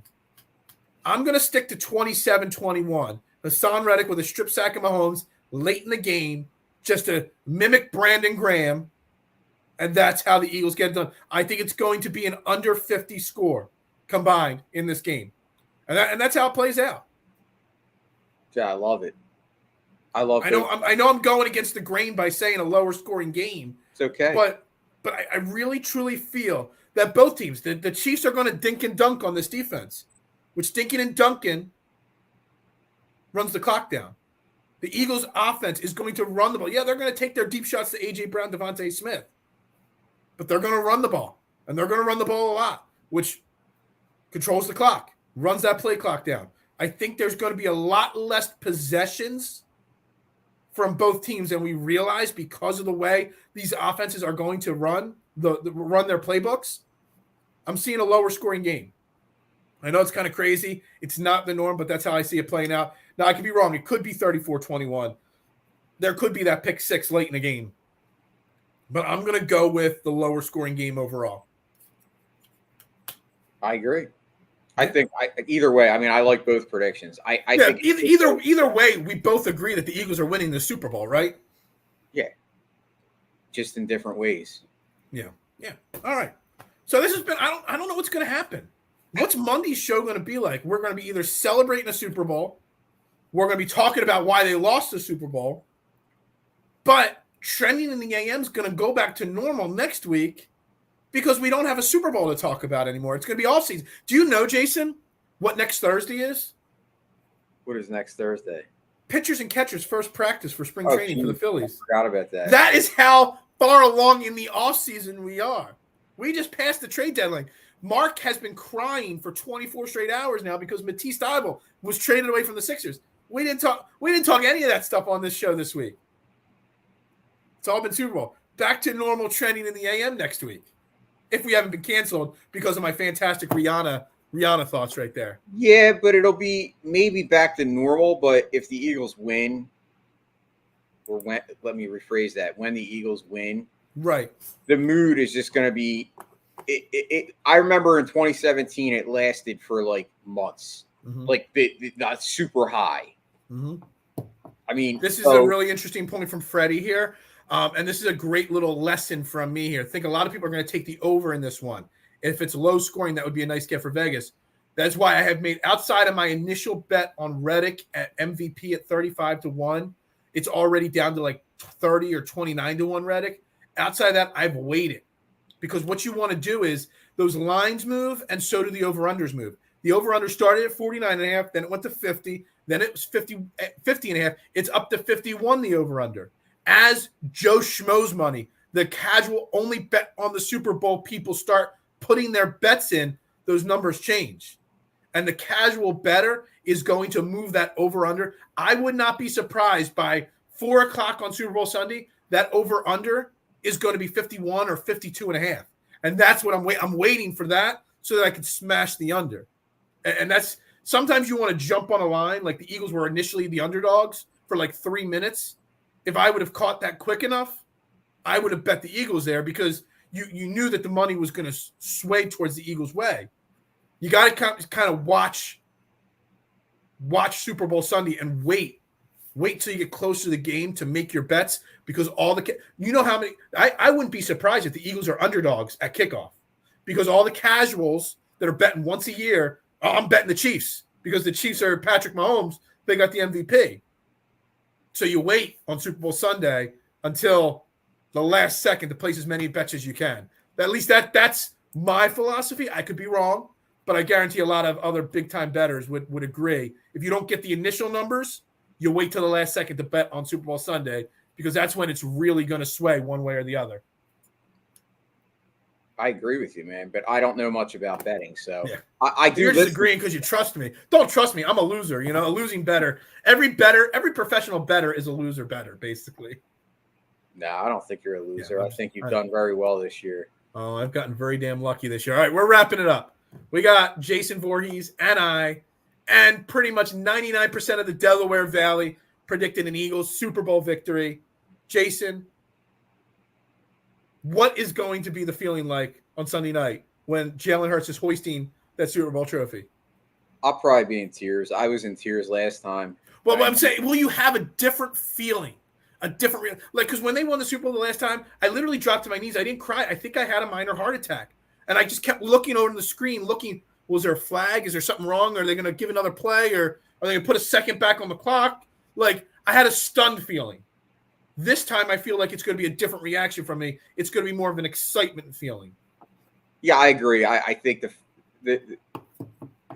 I'm going to stick to 27-21. Hassan Reddick with a strip sack of Mahomes late in the game just to mimic Brandon Graham, and that's how the Eagles get it done. I think it's going to be an under 50 score combined in this game, and that's how it plays out. Yeah, I love it. I know I'm going against the grain by saying a lower scoring game. It's okay. But I really, truly feel that both teams, the Chiefs are going to dink and dunk on this defense, which dinking and dunking runs the clock down. The Eagles' offense is going to run the ball. Yeah, they're going to take their deep shots to A.J. Brown, Devontae Smith. But they're going to run the ball. And they're going to run the ball a lot, which controls the clock, runs that play clock down. I think there's going to be a lot less possessions from both teams than we realize because of the way these offenses are going to run their playbooks. I'm seeing a lower scoring game. I know it's kind of crazy. It's not the norm, but that's how I see it playing out. Now, I could be wrong. It could be 34-21. There could be that pick six late in the game. But I'm going to go with the lower scoring game overall. I agree. I think either way, I mean, I like both predictions. I think either way, we both agree that the Eagles are winning the Super Bowl, right? Yeah. Just in different ways. Yeah. All right. So this has been, I don't know what's going to happen. What's Monday's show going to be like? We're going to be either celebrating a Super Bowl, we're going to be talking about why they lost the Super Bowl, but trending in the AM is going to go back to normal next week because we don't have a Super Bowl to talk about anymore. It's going to be off season. Do you know, Jason, what next Thursday is? What is next Thursday? Pitchers and catchers first practice for spring training for the Phillies. I forgot about that. That is how far along in the off season we are. We just passed the trade deadline. Mark has been crying for 24 straight hours now because Matisse Thybulle was traded away from the Sixers. We didn't talk any of that stuff on this show this week. It's all been Super Bowl. Back to normal trending in the AM next week, if we haven't been canceled because of my fantastic Rihanna thoughts right there. Yeah, but it'll be maybe back to normal. But if the Eagles win, let me rephrase that. When the Eagles win, right, the mood is just going to be. I remember in 2017, it lasted for like months, like not super high. Mm-hmm. I mean, this is a really interesting point from Freddie here. And this is a great little lesson from me here. I think a lot of people are going to take the over in this one. If it's low scoring, that would be a nice get for Vegas. That's why I have made, outside of my initial bet on Reddick at MVP at 35-1, it's already down to like 30 or 29-1 Reddick. Outside of that, I've waited. Because what you want to do is those lines move, and so do the over-unders move. The over-under started at 49.5, then it went to 50, then it was 50.5. It's up to 51, the over-under. As Joe Schmo's money, the casual only bet on the Super Bowl people start putting their bets in, those numbers change. And the casual bettor is going to move that over-under. I would not be surprised by 4 o'clock on Super Bowl Sunday, that over-under is going to be 51 or 52.5. And that's what I'm waiting for that so that I can smash the under. And that's sometimes you want to jump on a line like the Eagles were initially the underdogs for like 3 minutes. If I would have caught that quick enough, I would have bet the Eagles there because you knew that the money was going to sway towards the Eagles' way. You got to kind of watch Super Bowl Sunday and wait till you get close to the game to make your bets because how many I wouldn't be surprised if the Eagles are underdogs at kickoff because all the casuals that are betting once a year, I'm betting the Chiefs because the Chiefs are Patrick Mahomes. They got the MVP. So you wait on Super Bowl Sunday until the last second to place as many bets as you can. At least that's my philosophy. I could be wrong, but I guarantee a lot of other big-time bettors would agree. If you don't get the initial numbers, you wait till the last second to bet on Super Bowl Sunday because that's when it's really going to sway one way or the other. I agree with you, man, but I don't know much about betting, so Yeah. I do. You're just listen. agreeing because you trust me. Don't trust me. I'm a loser. You know, a losing bettor. Every professional bettor is a loser bettor, basically. No, I don't think you're a loser. I think you've done very well this year. Oh, I've gotten very damn lucky this year. All right, we're wrapping it up. We got Jason Vorhees and I, and pretty much 99% of the Delaware Valley predicted an Eagles Super Bowl victory. Jason, what is going to be the feeling like on Sunday night when Jalen Hurts is hoisting that Super Bowl trophy? I'll probably be in tears. I was in tears last time. Well, I'm saying, will you have a different feeling? Because when they won the Super Bowl the last time, I literally dropped to my knees. I didn't cry. I think I had a minor heart attack. And I just kept looking over the screen, was there a flag? Is there something wrong? Are they going to give another play? Or are they going to put a second back on the clock? Like, I had a stunned feeling. This time, I feel like it's going to be a different reaction from me. It's going to be more of an excitement feeling. Yeah, I agree. I think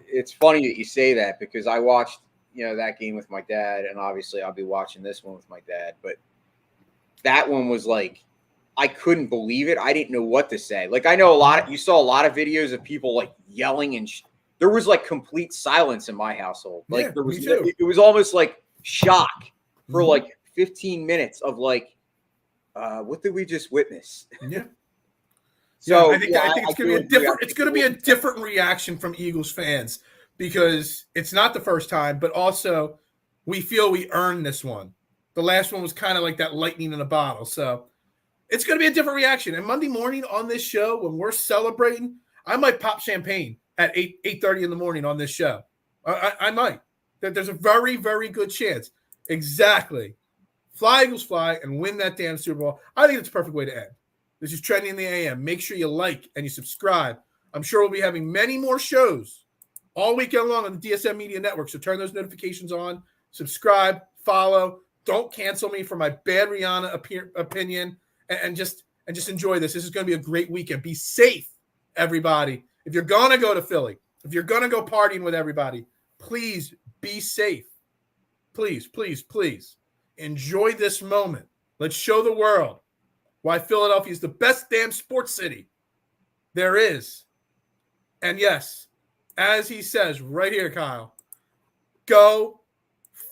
it's funny that you say that because I watched that game with my dad, and obviously I'll be watching this one with my dad. But that one was like, I couldn't believe it. I didn't know what to say. Like, I know you saw a lot of videos of people like yelling, and there was like complete silence in my household. Like, Yeah, there was, me too. it was almost like shock for like 15 minutes of like, what did we just witness? Yeah. So I think it's going to be a different. It's going to be a different reaction from Eagles fans because it's not the first time, but also we feel we earned this one. The last one was kind of like that lightning in a bottle. So it's going to be a different reaction. And Monday morning on this show, when we're celebrating, I might pop champagne at 8:30 in the morning on this show. I might. There's a very, very good chance. Exactly. Fly, Eagles, fly, and win that damn Super Bowl. I think it's a perfect way to end. This is Trending in the AM. Make sure you like and you subscribe. I'm sure we'll be having many more shows all weekend long on the DSM Media Network. So turn those notifications on, subscribe, follow. Don't cancel me for my bad Rihanna opinion, and just enjoy this. This is going to be a great weekend. Be safe, everybody. If you're going to go to Philly, if you're going to go partying with everybody, please be safe. Please, please, please enjoy this moment. Let's show the world why Philadelphia is the best damn sports city there is. And yes, as he says right here, Kyle, go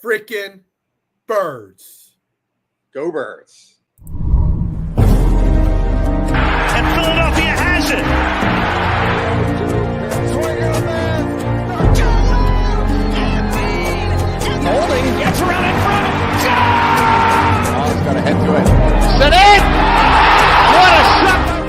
freaking Birds. Go Birds.